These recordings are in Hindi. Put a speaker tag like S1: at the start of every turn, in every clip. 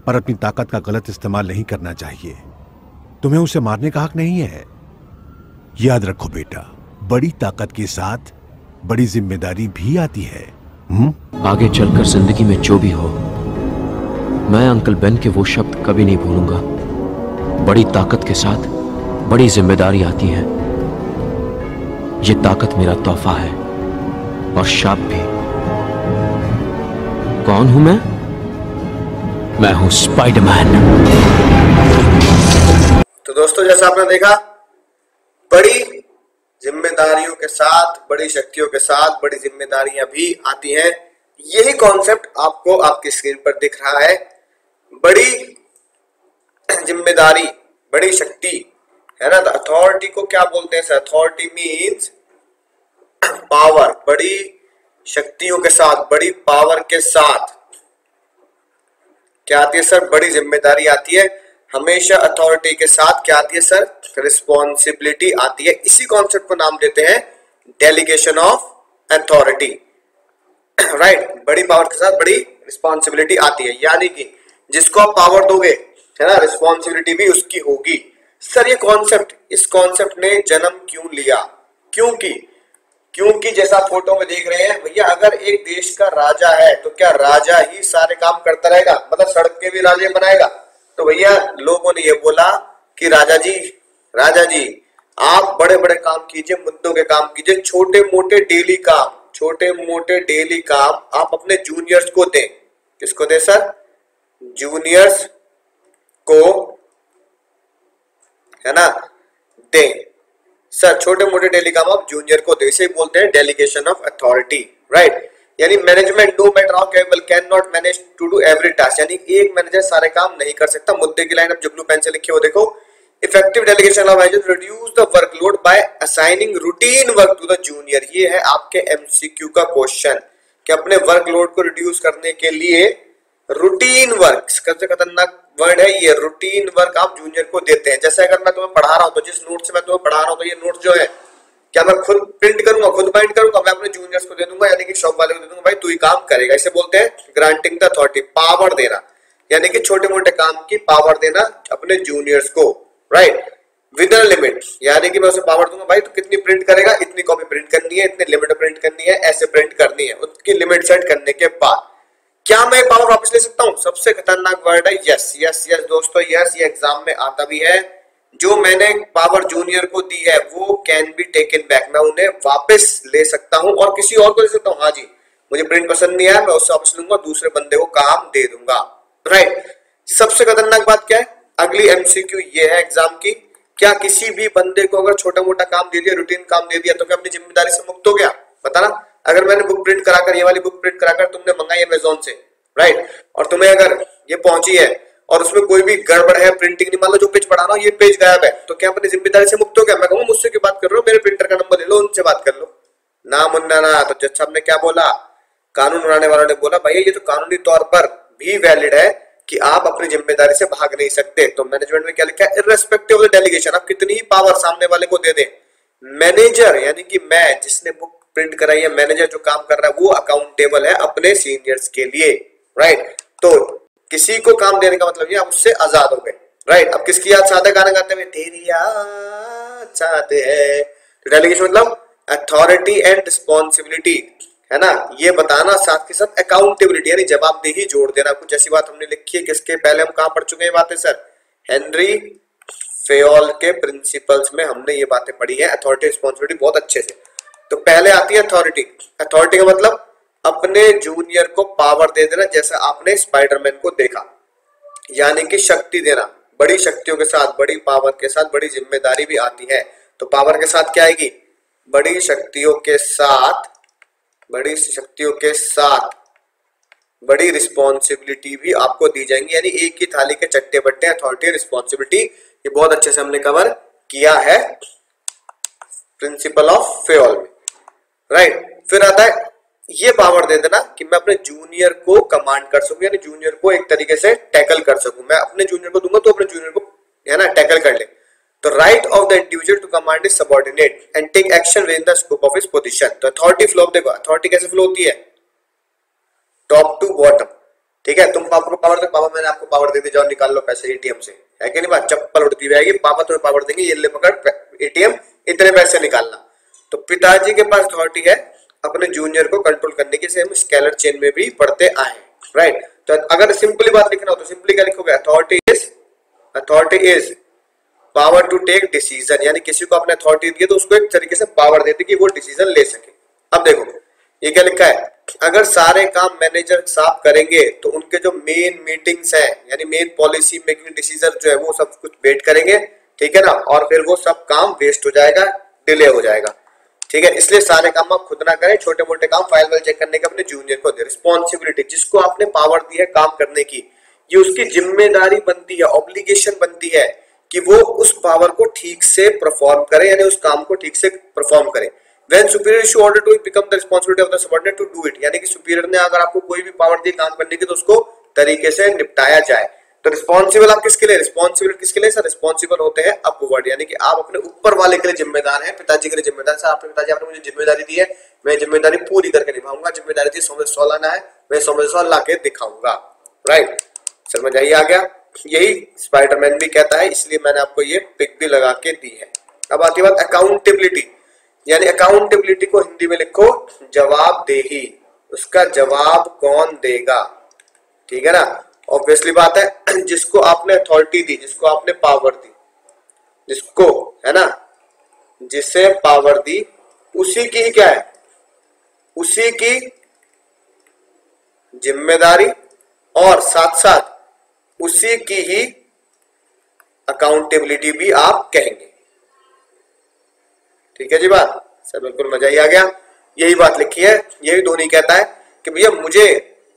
S1: पर अपनी ताकत का गलत इस्तेमाल नहीं करना चाहिए। तुम्हें उसे मारने का हक नहीं है। याद रखो बेटा, बड़ी ताकत के साथ बड़ी जिम्मेदारी भी आती है।
S2: आगे चलकर जिंदगी में जो भी हो, मैं अंकल बेन के वो शब्द कभी नहीं भूलूंगा। बड़ी ताकत के साथ बड़ी जिम्मेदारी आती है। ये ताकत मेरा तोहफा है और शाप भी। कौन हूं मैं हूं स्पाइडरमैन।
S3: तो दोस्तों, जैसा आपने देखा, बड़ी जिम्मेदारियों के साथ बड़ी शक्तियों के साथ बड़ी जिम्मेदारियां भी आती हैं। यही कॉन्सेप्ट आपको आपकी स्क्रीन पर दिख रहा है। बड़ी जिम्मेदारी, बड़ी शक्ति, है ना। तो अथॉरिटी को क्या बोलते हैं सर? Authority means power. बड़ी शक्तियों के साथ, बड़ी पावर के साथ क्या आती है सर? बड़ी जिम्मेदारी आती है। हमेशा अथॉरिटी के साथ क्या आती है सर? रिस्पॉन्सिबिलिटी आती है। इसी कॉन्सेप्ट को नाम देते हैं डेलीगेशन ऑफ अथॉरिटी, राइट। बड़ी पावर के साथ बड़ी रिस्पॉन्सिबिलिटी आती है, यानी कि जिसको आप पावर दोगे, है ना, रिस्पॉन्सिबिलिटी भी उसकी होगी। सर ये कॉन्सेप्ट, इस कॉन्सेप्ट ने जन्म क्यों लिया? क्योंकि जैसा फोटो में देख रहे हैं भैया, अगर एक देश का राजा है तो क्या राजा ही सारे काम करता रहेगा? मतलब सड़क के भी राजे बनाएगा? तो भैया लोगों ने ये बोला कि राजा जी आप बड़े बड़े काम कीजिए, मुद्दों के काम कीजिए, छोटे मोटे डेली काम आप अपने जूनियर्स को दें। किसको दे सर? जूनियर्स को, है ना, दें सर। छोटे मोटे डेली काम आप जूनियर को दे, इसे बोलते हैं डेलीगेशन ऑफ अथॉरिटी, राइट। यानी management no matter how capable can not manage to do every task. यानी एक मैनेजर सारे काम नहीं कर सकता। मुद्दे की लाइन अब जुगनू पेन से लिखी हो, देखो। Effective delegation of manager reduce the workload by assigning routine work to the junior. ये है आपके एमसीक्यू का क्वेश्चन कि अपने वर्कलोड को रिड्यूस करने के लिए रूटीन वर्क, सबसे खतरनाक वर्ड है ये, रूटीन वर्क आप जूनियर को देते हैं। जैसे अगर मैं तुम्हें पढ़ा रहा हूं तो जिस नोट से मैं तुम्हें पढ़ा रहा हूं तो ये नोट जो है क्या मैं खुद प्रिंट करूंगा, खुद बाइंड करूंगा? मैं अपने जूनियर्स को दे दूंगा, यानी कि शॉप वाले को दे दूंगा, भाई तू ही काम करेगा। इसे बोलते हैं ग्रांटिंग द अथॉरिटी, पावर देना, यानी कि छोटे मोटे काम की पावर देना अपने जूनियर्स को, राइट, विद अ लिमिट। यानी कि मैं उसे पावर दूंगा, भाई तू कितनी प्रिंट करेगा, इतनी कॉपी प्रिंट करनी है, इतने लिमिट प्रिंट करनी है, ऐसे प्रिंट करनी है। उसकी लिमिट सेट करने के बाद क्या मैं पावर वापस ले सकता हूं? सबसे खतरनाक वर्ड है यस। यस यस दोस्तों, यस, ये एग्जाम में आता भी है। जो मैंने पावर जूनियर को दी है वो कैन बी टेकन बैक, मैं उन्हें वापस ले सकता हूं और किसी और को ले सकता हूं। हाँ जी, मुझे प्रिंट पसंद नहीं आया, मैं उससे वापस लूंगा, दूसरे बंदे को काम दे दूंगा, राइट। सबसे खतरनाक बात क्या है? अगली एमसीक्यू ये है एग्जाम की, क्या किसी भी बंदे को अगर छोटा मोटा काम दे दिया, रूटीन काम दे दिया, तो क्या अपनी जिम्मेदारी से मुक्त हो गया? बताना। अगर मैंने बुक प्रिंट कराकर, ये वाली बुक प्रिंट कराकर तुमने मंगाई अमेज़न से, राइट, और तुम्हें अगर ये पहुंची है और उसमें कोई भी गड़बड़ है, प्रिंटिंग नहीं, मान लो जो पेज पढ़ा रहा हूं ये पेज गायब है, तो क्या अपनी जिम्मेदारी से मुक्त हो गया? मैं कहूंगा मुझसे क्यों बात कर रहे हो, मेरे प्रिंटर का नंबर ले लो, उनसे बात कर लो ना। मुन्ना ना। तो जज साहब ने क्या बोला? कानून बनाने वालों ने बोला भैया ये तो कानूनी तौर पर भी वैलिड है कि आप अपनी जिम्मेदारी से भाग नहीं सकते। तो मैनेजमेंट में क्या लिखा है? इर्रेस्पेक्टिव ऑफ द डेलीगेशन, आप कितनी ही पावर सामने वाले को दे दें, मैनेजर यानी कि मैं जिसने बुक प्रिंट कराई है, मैनेजर जो काम कर रहा है वो अकाउंटेबल है अपने सीनियर्स के लिए, राइट। तो किसी को काम देने का मतलब ये आप उससे आजाद हो गए, राइट। अब किसकी याद चाहते गाना गाते हुए? तेरी याद चाहते हैं। तो डेलीगेशन मतलब अथॉरिटी एंड रिस्पॉन्सिबिलिटी, है ना, ये बताना, साथ के साथ अकाउंटेबिलिटी यानी जवाबदेही जोड़ देना। कुछ ऐसी बात हमने लिखी है, किसके पहले हम कहां पढ़ चुके हैं बातें सर? हेनरी फेयोल के प्रिंसिपल्स में हमने ये बातें पढ़ी है, अथॉरिटी रिस्पॉन्सिबिलिटी बहुत अच्छे से। तो पहले आती है अथॉरिटी। अथॉरिटी का मतलब अपने जूनियर को पावर दे देना, जैसा आपने स्पाइडरमैन को देखा, यानी कि शक्ति देना। बड़ी शक्तियों के साथ, बड़ी पावर के साथ बड़ी जिम्मेदारी भी आती है। तो पावर के साथ क्या आएगी? बड़ी शक्तियों के साथ, बड़ी शक्तियों के साथ बड़ी रिस्पॉन्सिबिलिटी भी आपको दी जाएंगी, यानी एक ही थाली के चट्टे बट्टे, अथॉरिटी रिस्पॉन्सिबिलिटी। ये बहुत अच्छे से हमने कवर किया है प्रिंसिपल ऑफ फेयोल में, राइट। फिर आता है ये पावर दे देना कि मैं अपने जूनियर को कमांड कर सकूं, यानी जूनियर को एक तरीके से टैकल कर सकूं। मैं अपने जूनियर को दूंगा तो अपने जूनियर को, है ना, टैकल कर ले। तो right of the individual to command is subordinate and take action within the scope of his position. तो अथॉरिटी फ्लो, देखो अथॉरिटी कैसे फ्लो होती है? टॉप टू बॉटम, ठीक है, तुम पापा को पावर दे, पापा मैंने आपको पावर दे दी, जाओ निकाल लो पैसे एटीएम से, है कि नहीं बात, चप्पल उड़ती रहेगी, पापा तुम्हें पावर देंगे, ये ले पकड़ एटीएम, इतने पैसे निकालना। तो पिताजी के पास अथॉरिटी है अपने जूनियर को कंट्रोल करने की, से हम स्केलर चेन में भी पढ़ते आए, राइट। तो अगर सिंपली बात लिखना हो तो सिंपली क्या लिखोगे, authority is power to take decision, यानी किसी को आपने अथॉरिटी दी है तो उसको एक तरीके से पावर देती कि वो डिसीजन ले सके। अब देखो ये क्या लिखा है, अगर सारे काम मैनेजर साहब करेंगे तो उनके जो मेन मीटिंग्स हैं यानी मेन पॉलिसी मेकिंग डिसीजन जो है वो सब कुछ वेट करेंगे, ठीक है ना, और फिर वो सब काम वेस्ट हो जाएगा, डिले हो जाएगा, ठीक है। इसलिए सारे काम आप खुद ना करें, छोटे मोटे काम फाइल वाइल चेक करने के अपने जूनियर को दे। रिस्पॉन्सिबिलिटी, जिसको आपने पावर दी है काम करने की, ये उसकी जिम्मेदारी बनती है, ऑब्लिगेशन बनती है कि वो उस पावर को ठीक से परफॉर्म करे, यानी उस काम को ठीक से परफॉर्म करे। When superior issue order to become the responsibility of the subordinate to do it, यानी कि सुपीरियर ने अगर आपको कोई भी पावर दी काम करने की तो उसको तरीके से निपटाया जाए। तो रिस्पॉन्सिबल आप किसके लिए, रिस्पॉन्सिबल किसके लिए सर, रिस्पॉन्सिबल होते हैं अपवर्ड, यानी कि आप अपने ऊपर वाले के लिए जिम्मेदार हैं, पिताजी के लिए जिम्मेदार। सर आपने पिताजी आपने मुझे जिम्मेदारी दी है, मैं जिम्मेदारी पूरी करके निभाऊंगा, जिम्मेदारी थी 100 लाना है, मैं 100 ला के दिखाऊंगा, राइट। समझ आई आ गया, यही स्पाइडरमैन भी कहता है, इसलिए मैंने आपको ये पिक भी लगा के दी है। अब आती बात अकाउंटेबिलिटी, यानी अकाउंटेबिलिटी को हिंदी में लिखो जवाबदेही, उसका जवाब कौन देगा, ठीक है ना। ऑब्वियसली बात है, जिसको आपने अथॉरिटी दी, जिसको आपने पावर दी, जिसको, है ना, जिसे पावर दी उसी की ही क्या है, उसी की जिम्मेदारी और साथ साथ उसी की ही अकाउंटेबिलिटी भी आप कहेंगे, ठीक है जी बात। सर बिल्कुल मजा ही आ गया, यही बात लिखी है, यही धोनी कहता है कि भैया मुझे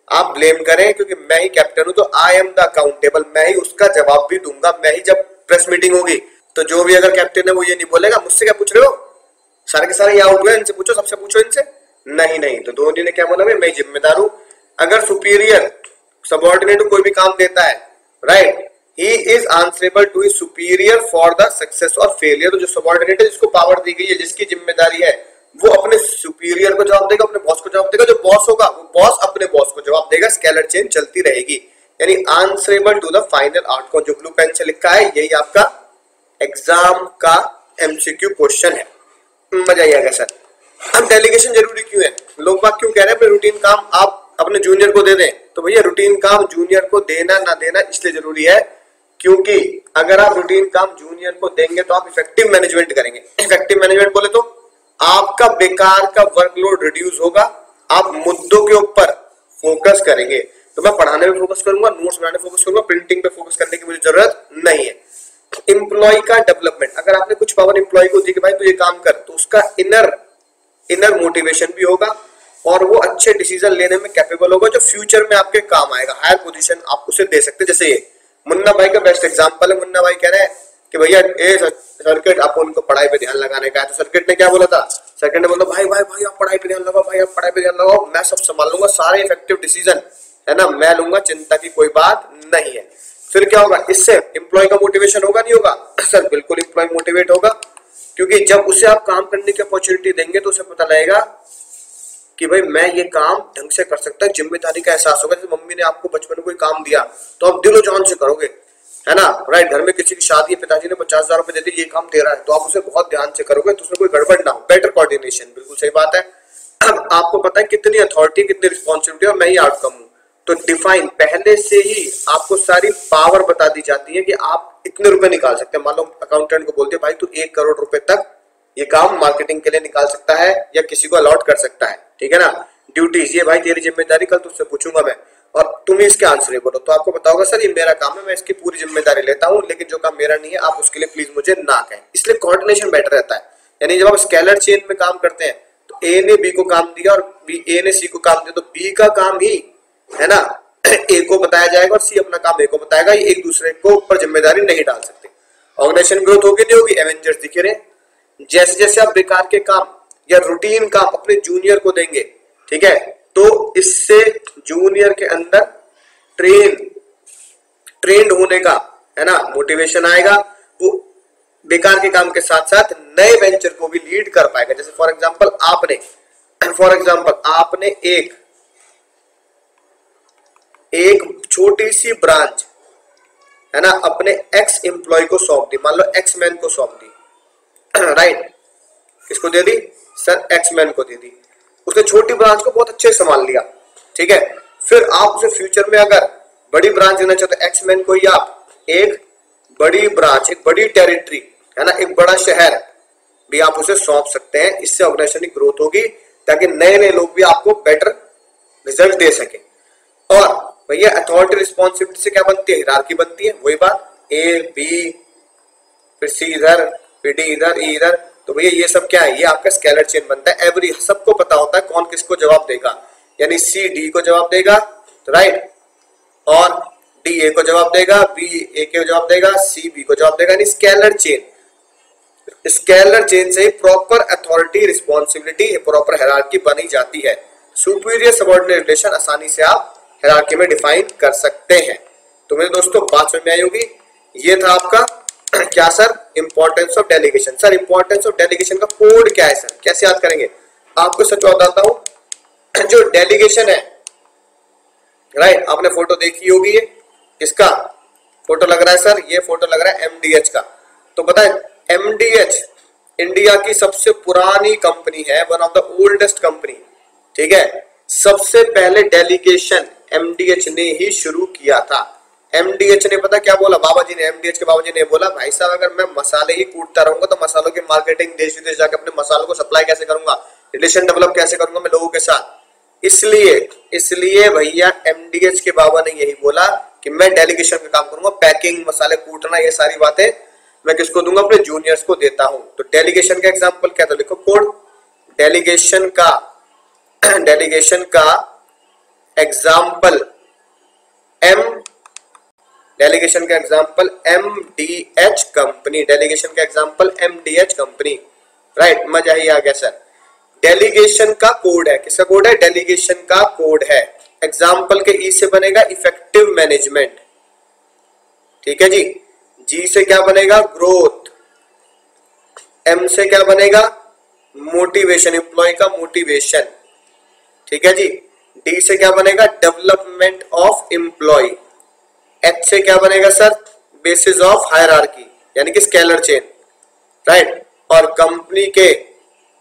S3: आप ब्लेम करें क्योंकि मैं ही कैप्टन हूं, तो आई एम द अकाउंटेबल, मैं ही उसका जवाब भी दूंगा, मैं ही जब प्रेस मीटिंग होगी तो जो भी अगर कैप्टन है वो ये नहीं बोलेगा मुझसे क्या पूछ रहे हो, सारे के सारे ये आउट हुए, इनसे पूछो, सबसे पूछो इनसे, नहीं। तो धोनी ने क्या बोला, मैं जिम्मेदार हूं। अगर सुपीरियर सबऑर्डिनेट को कोई भी काम देता है, right, he is answerable to his superior for the success or failure। तो जो सबऑर्डिनेट है, जिसको पावर दी गई है, जिसकी जिम्मेदारी है, वो अपने सुपीरियर को जवाब देगा, अपने बॉस को जवाब देगा, जो बॉस होगा वो बॉस अपने बॉस को जवाब देगा, स्केलर चेन चलती रहेगी, यानी answerable to the final outcome. जो ब्लू पेन से लिखा है यही आपका एग्जाम का एमसीक्यू क्वेश्चन है, मजा आएगा सर। अब डेलीगेशन जरूरी क्यों है, लोग बात क्यों कह रहे हैं अपने रूटीन काम आप अपने जूनियर को दे दें, तो भैया रूटीन काम जूनियर को देना ना देना इसलिए जरूरी है क्योंकि अगर आप रूटीन काम जूनियर को देंगे तो आप इफेक्टिव मैनेजमेंट करेंगे। इफेक्टिव मैनेजमेंट बोले तो आपका बेकार का वर्कलोड रिड्यूस होगा, आप मुद्दों के ऊपर फोकस करेंगे। तो मैं पढ़ाने पे फोकस करूंगा, नोट्स बनाने पे फोकस करूंगा, प्रिंटिंग पे फोकस करने की मुझे जरूरत नहीं है। एम्प्लॉय का डेवलपमेंट, अगर आपने कुछ पावर एम्प्लॉय को दी कि भाई तू ये काम कर, तो उसका इनर मोटिवेशन भी होगा और वो अच्छे डिसीजन लेने में कैपेबल होगा, जो फ्यूचर में आपके काम आएगा, हायर पोजीशन आप उसे दे सकते। जैसे ये मुन्ना भाई का बेस्ट एग्जांपल है, मुन्ना भाई कह रहे हैं कि भैया ए सर्किट आपको उनको पढ़ाई पे ध्यान लगाने का है, तो सर्किट ने क्या बोला था, सर्किट ने बोला भाई भाई भाई आप पढ़ाई पे ध्यान लगाओ, भाई आप पढ़ाई पे ध्यान लगाओ, मैं सब संभाल लूंगा, सारे इफेक्टिव डिसीजन है ना मैं लूंगा, चिंता की कोई बात नहीं है। फिर क्या होगा, इससे एम्प्लॉय का मोटिवेशन होगा नहीं होगा, सर बिल्कुल एम्प्लॉय मोटिवेट होगा, क्योंकि जब उसे आप काम करने की अपॉर्चुनिटी देंगे तो उसे पता लगेगा कि भाई मैं ये काम ढंग से कर सकता है, जिम्मेदारी का एहसास होगा। जैसे मम्मी ने आपको बचपन में कोई काम दिया तो आप दिलो जान से करोगे, है ना, राइट। घर में किसी की शादी है, पिताजी ने 50,000 रुपए दे दिए, ये काम तेरा है, तो आप उसे बहुत ध्यान से करोगे, तो उसमें कोई गड़बड़ ना हो, बेटर कोऑर्डिनेशन, बिल्कुल सही बात है। अब आपको पता है कितनी अथॉरिटी कितनी रिस्पॉन्सिबिलिटी और मैं ही आउटकम हूँ, तो डिफाइन पहले से ही आपको सारी पावर बता दी जाती है कि आप इतने रुपए निकाल सकते हैं। मान लो अकाउंटेंट को बोलते हैं भाई तू 1 करोड़ रुपए तक ये काम मार्केटिंग के लिए निकाल सकता है या किसी को अलॉट कर सकता है, ठीक है ना। ड्यूटीज, ये भाई तेरी जिम्मेदारी, कल तुझसे पूछूंगा मैं और तुम ही इसके आंसरेबल हो, तो आपको बताओगे सर ये मेरा काम है, मैं इसकी पूरी जिम्मेदारी लेता हूँ, लेकिन जो काम मेरा नहीं है आप उसके लिए प्लीज मुझे ना कहें। इसलिए कोऑर्डिनेशन बेटर रहता है। यानी जब आप स्केलर चेन में काम करते हैं तो ए ने बी को काम दिया और ए ने सी को काम दिया, तो बी का काम ही, है ना, ए को बताया जाएगा और सी अपना काम ए को बताएगा, ये एक दूसरे को ऊपर जिम्मेदारी नहीं डाल सकते। ऑर्गेनाइजेशन ग्रोथ होगी नहीं होगी, एवेंजर्स दिखे रहे। जैसे जैसे आप बेकार के काम या रूटीन काम अपने जूनियर को देंगे, ठीक है, तो इससे जूनियर के अंदर ट्रेंड होने का, है ना, मोटिवेशन आएगा, वो बेकार के काम के साथ साथ नए वेंचर को भी लीड कर पाएगा। जैसे फॉर एग्जांपल आपने एक एक छोटी सी ब्रांच है ना अपने एक्स एम्प्लॉय को सौंप दी, मान लो एक्स मैन को सौंप दी, राइट, किसको दे दी सर, एक्स मैन को दे दी, उसने छोटी ब्रांच को बहुत अच्छे से संभाल लिया, ठीक है। फिर आप उसे फ्यूचर में अगर बड़ी ब्रांच देना चाहते हो, एक्स मैन को ही आप एक बड़ी ब्रांच, एक बड़ी टेरिटरी है ना, एक बड़ा शहर भी आप उसे सौंप सकते हैं। इससे ऑर्गेनाइजेशन की ग्रोथ होगी ताकि नए नए लोग भी आपको बेटर रिजल्ट दे सके। और भैया अथॉरिटी रिस्पॉन्सिबिलिटी से क्या बनती है, हिरार्की बनती है, वही बात, ए बी फिर सी इधर फिर डी इधर ई इधर, तो भैया ये सब क्या है, ये आपका स्केलर चेन बनता है। एवरी सबको पता होता है कौन किसको जवाब देगा, यानी सी डी को जवाब देगा, राइट, और डी ए को जवाब देगा, बी ए को जवाब देगा, सी बी को जवाब देगा, यानी स्केलर चेन। स्केलर चेन से proper authority responsibility proper hierarchy बनी जाती है। सुपीरियर सबऑर्डिनेट रिलेशन आसानी से आप हायरार्की में डिफाइन कर सकते हैं। तो मेरे दोस्तों बात समझ में आई होगी। ये था आपका क्या sir, importance of delegation. Sir importance of delegation का कोड क्या है सर, कैसे याद करेंगे, आपको सच बताता हूं। जो डेलीगेशन है, राइट, आपने फोटो देखी होगी, ये इसका फोटो लग रहा है सर, ये फोटो लग रहा है एमडीएच का। तो पता है एमडीएच इंडिया की सबसे पुरानी कंपनी है, one of the oldest company, ठीक है। सबसे पहले डेलीगेशन एमडीएच ने ही शुरू किया था। एमडीएच ने पता क्या बोला, बाबा जी ने, एमडीएच के बाबा जी ने बोला, भाई साहब अगर मैं मसाले ही कूटता रहूंगा तो मसालों की मार्केटिंग देश विदेश जाकर अपने मसालों को सप्लाई कैसे करूंगा, रिलेशन डेवलप कैसे करूंगा मैं लोगों के साथ। इसलिए भैया एमडीएच के बाबा ने यही बोला कि मैं डेलीगेशन का काम करूंगा, पैकिंग, मसाले कूटना, ये सारी बातें मैं किसको दूंगा, अपने जूनियर्स को देता हूं। तो डेलीगेशन का एग्जांपल क्या था, लिखो कोड, डेलीगेशन का एग्जांपल डेलीगेशन का एग्जांपल एमडीएच कंपनी, डेलीगेशन का एग्जांपल एमडीएच कंपनी, राइट, मजा ही आ गया सर। डेलीगेशन का कोड है, किसका कोड है, डेलीगेशन का कोड है। एग्जांपल के ई से बनेगा इफेक्टिव मैनेजमेंट, ठीक है जी। जी से क्या बनेगा, ग्रोथ। एम से क्या बनेगा, मोटिवेशन, एम्प्लॉय का मोटिवेशन, ठीक है जी। डी से क्या बनेगा, डेवलपमेंट ऑफ एम्प्लॉय। एच से क्या बनेगा सर, बेसिस ऑफ हायरार्की, यानी कि स्केलर चेन, राइट। और कंपनी के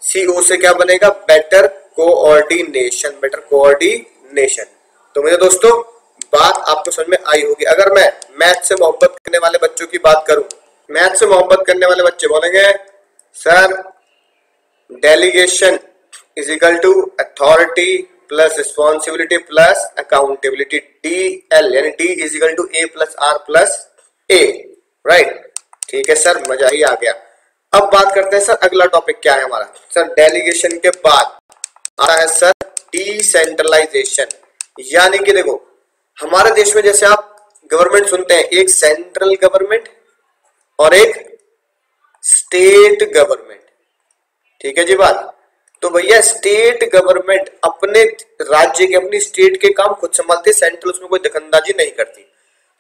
S3: सीओ से क्या बनेगा, बेटर कोऑर्डिनेशन, बेटर कोऑर्डिनेशन। तो मेरे दोस्तों बात आपको समझ में आई होगी। अगर मैं मैथ से मोहब्बत करने वाले बच्चों की बात करूं, मैथ से मोहब्बत करने वाले बच्चे बोलेंगे sir delegation is equal to authority plus responsibility plus accountability, DL, यानी D is equal to A plus R plus A, right, ठीक है सर, मजा ही आ गया। अब बात करते हैं सर अगला टॉपिक क्या है हमारा। सर डेलीगेशन के बाद आता है सर डिसेंट्रलाइजेशन, यानी कि देखो हमारे देश में जैसे आप गवर्नमेंट सुनते हैं, एक सेंट्रल गवर्नमेंट और एक स्टेट गवर्नमेंट, ठीक है जी बात। तो भैया स्टेट गवर्नमेंट अपने राज्य के, अपनी स्टेट के काम खुद संभालती, सेंट्रल उसमें कोई दखलंदाजी नहीं करती।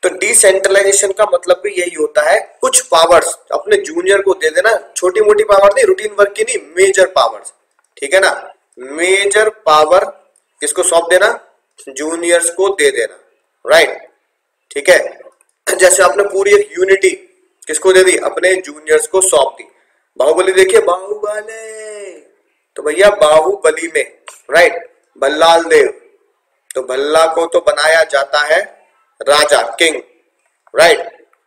S3: तो डिसेंट्रलाइजेशन का मतलब भी यही होता है, कुछ पावर्स अपने जूनियर को दे देना, छोटी मोटी पावर नहीं, रूटीन वर्क की नहीं, मेजर पावर्स, ठीक है ना। मेजर पावर किसको सौंप देना, जूनियर्स को दे देना, राइट, ठीक है। जैसे आपने पूरी एक यूनिटी किसको दे दी, अपने जूनियर्स को सौंप दी। बाहुबली देखिए, बाहुबली, तो भैया बाहुबली में, राइट, भल्लाल देव, तो भल्ला को तो बनाया जाता है राजा, किंग, राइट,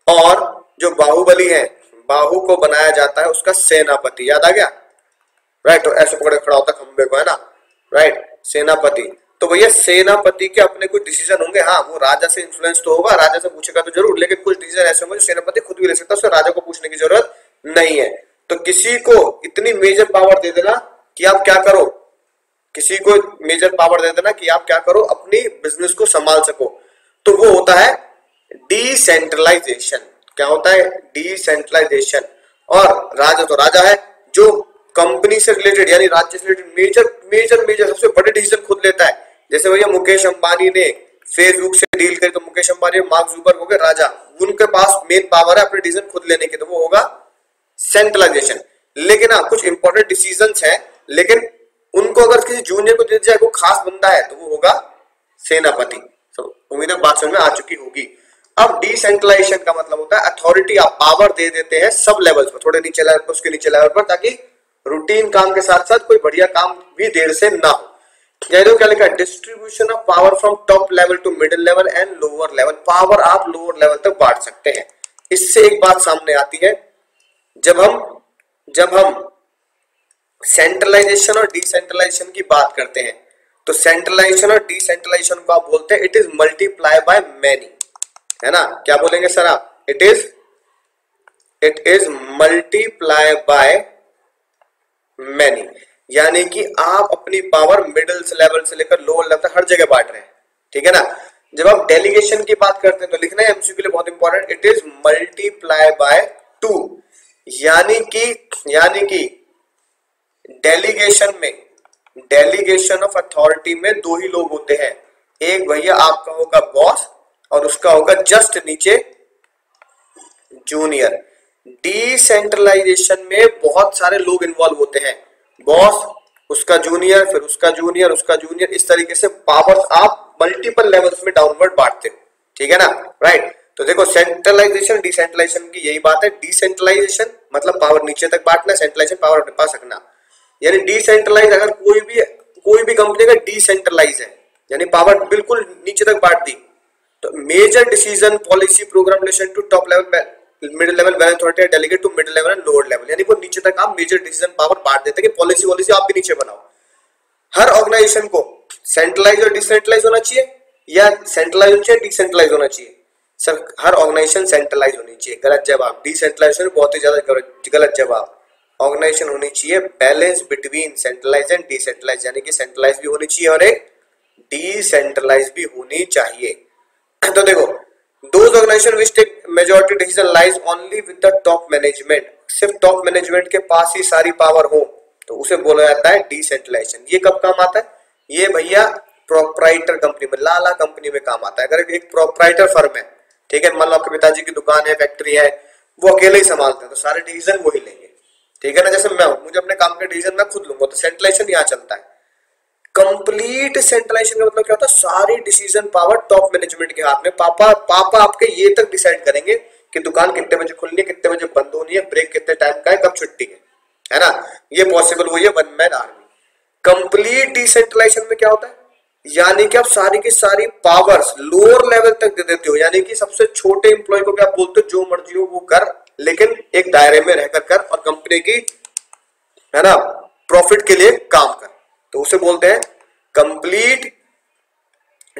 S3: और जो बाहुबली है, बाहु को बनाया जाता है उसका सेनापति, याद आ गया, राइट। तो ऐसे पकड़े खड़ा होता खंबे को, है ना, राइट, सेनापति। तो भैया सेनापति के अपने कुछ डिसीजन होंगे, हाँ वो राजा से इन्फ्लुएंस तो होगा, राजा से पूछेगा तो जरूर, लेकिन कुछ डिसीजन ऐसे होंगे जो सेनापति खुद भी ले सकता है, उससे राजा को पूछने की जरूरत नहीं है। तो किसी को इतनी मेजर पावर दे देना कि आप क्या करो, किसी को मेजर पावर दे देना कि आप क्या करो, अपनी बिजनेस को संभाल सको, तो वो होता है डिसेंट्रलाइजेशन। क्या होता है, डिसेंट्रलाइजेशन। और राजा तो राजा है, जो कंपनी से रिलेटेड यानी राज्य से रिलेटेड मेजर सबसे बड़े डिसीजन खुद लेता है। जैसे भैया मुकेश अंबानी ने फेसबुक से डील करी, तो मुकेश अंबानी मार्क जुकरबर्ग हो गए राजा, उनके पास मेन पावर है अपने डिसीजन खुद लेने की, तो वो होगा सेंट्रलाइजेशन। लेकिन हाँ कुछ इंपॉर्टेंट डिसीजंस हैं, लेकिन उनको अगर किसी जूनियर को दे दिया, वो खास बंदा है, तो वो होगा सेनापति। उम्मीद है बात समझ में आ चुकी होगी। अब डिसेंट्रलाइजेशन का मतलब होता है अथॉरिटी, आप पावर दे देते हैं सब लेवल्स पर, थोड़े नीचे लेवल पर, उसके नीचे लेवल पर, ताकि रूटीन काम के साथ साथ कोई बढ़िया काम भी देर से ना हो। देखो क्या लिखा है, distribution of power from top level to middle level and lower level. Power आप लोअर लेवल तक बांट सकते हैं। इससे एक बात सामने आती है, जब हम सेंट्रलाइजेशन और डिसेंट्रलाइजेशन की बात करते हैं तो सेंट्रलाइजेशन और डिसेंट्रलाइजेशन को आप बोलते हैं it is multiply by many, है ना। क्या बोलेंगे सर आप, it is multiply by many, यानी कि आप अपनी पावर मिडिल लेवल से लेकर लोअर लेवल तक हर जगह बांट रहे हैं, ठीक है ना। जब आप डेलीगेशन की बात करते हैं तो लिखना है एमसीक्यू के लिए बहुत important, it is multiply by 2, यानी कि डेलीगेशन ऑफ अथॉरिटी में दो ही लोग होते हैं, एक भैया आपका होगा बॉस और उसका होगा जस्ट नीचे जूनियर। डिसेंट्रलाइजेशन में बहुत सारे लोग इन्वॉल्व होते हैं, बॉस, उसका जूनियर, फिर उसका जूनियर, उसका जूनियर, इस तरीके से पावर्स आप मल्टीपल लेवल्स में डाउनवर्ड बांटते हो, ठीक है ना, राइट। तो देखो सेंट्रलाइजेशन डिसेंट्रलाइजेशन की यही बात है। डिसेंट्रलाइजेशन मतलब पावर नीचे तक बांटना, सेंट्रलाइजेशन पावर अपने पास रखना। यानी डिसेंट्रलाइज, अगर कोई भी कंपनी का डिसेंट्रलाइज है यानी पावर बिल्कुल नीचे तक बांट दी, तो major decision policy program relation to top level middle level value authority delegate to middle level and lower level, यानी वो नीचे तक आप मेजर डिसीजन पावर बांट देते हैं कि पॉलिसी आप भी नीचे बनाओ। हर ऑर्गेनाइजेशन को सेंट्रलाइज और डिसेंट्रलाइज होना चाहिए या सेंट्रलाइज होना चाहिए डिसेंट्रलाइज होना चाहिए? सर हर ऑर्गेनाइजेशन सेंट्रलाइज होनी चाहिए, गलत जवाब। डिसेंट्रलाइजेशन बहुत ही ज्यादा गलत जवाब। ऑर्गेनाइजेशन होनी चाहिए balance between centralize and decentralize, यानी कि सेंट्रलाइज भी होनी चाहिए और एक डिसेंट्रलाइज भी होनी चाहिए। तो देखो those organization which take majority decision lies only with the top management, सिर्फ टॉप मैनेजमेंट के पास ही सारी पावर हो तो उसे बोला जाता है डिसेंट्रलाइजेशन। ये कब काम आता है? ये भैया प्रोप्राइटर कंपनी में, लाला कंपनी में काम आता है। अगर एक प्रोप्राइटर फर्म है, ठीक है, मान लो आपके पिताजी की दुकान है, फैक्ट्री है, वो अकेले ही संभालते हैं तो सारे डिसीजन वो ही लेंगे, ठीक है ना। जैसे मैं हूं, मुझे अपने काम के डिसीजन मैं खुद लूंगा, तो सेंट्रलाइजेशन यहाँ चलता है। कंप्लीट सेंट्रलाइजेशन का मतलब क्या होता है? सारी डिसीजन पावर टॉप मैनेजमेंट के हाथ में। पापा आपके ये तक डिसाइड करेंगे कि दुकान कितने बजे खुलनी है, कितने बजे बंद होनी है, ब्रेक कितने टाइम का है, कब छुट्टी है ना। ये पॉसिबल हुई है one man army. Complete decentralization में क्या होता है? यानी कि आप सारी की सारी पावर्स लोअर लेवल तक दे देते हो, यानी कि सबसे छोटे एम्प्लॉय को क्या बोलते हो, जो मर्जी हो वो कर, लेकिन एक दायरे में रहकर कर और कंपनी की, है ना, प्रॉफिट के लिए काम कर, तो उसे बोलते हैं कंप्लीट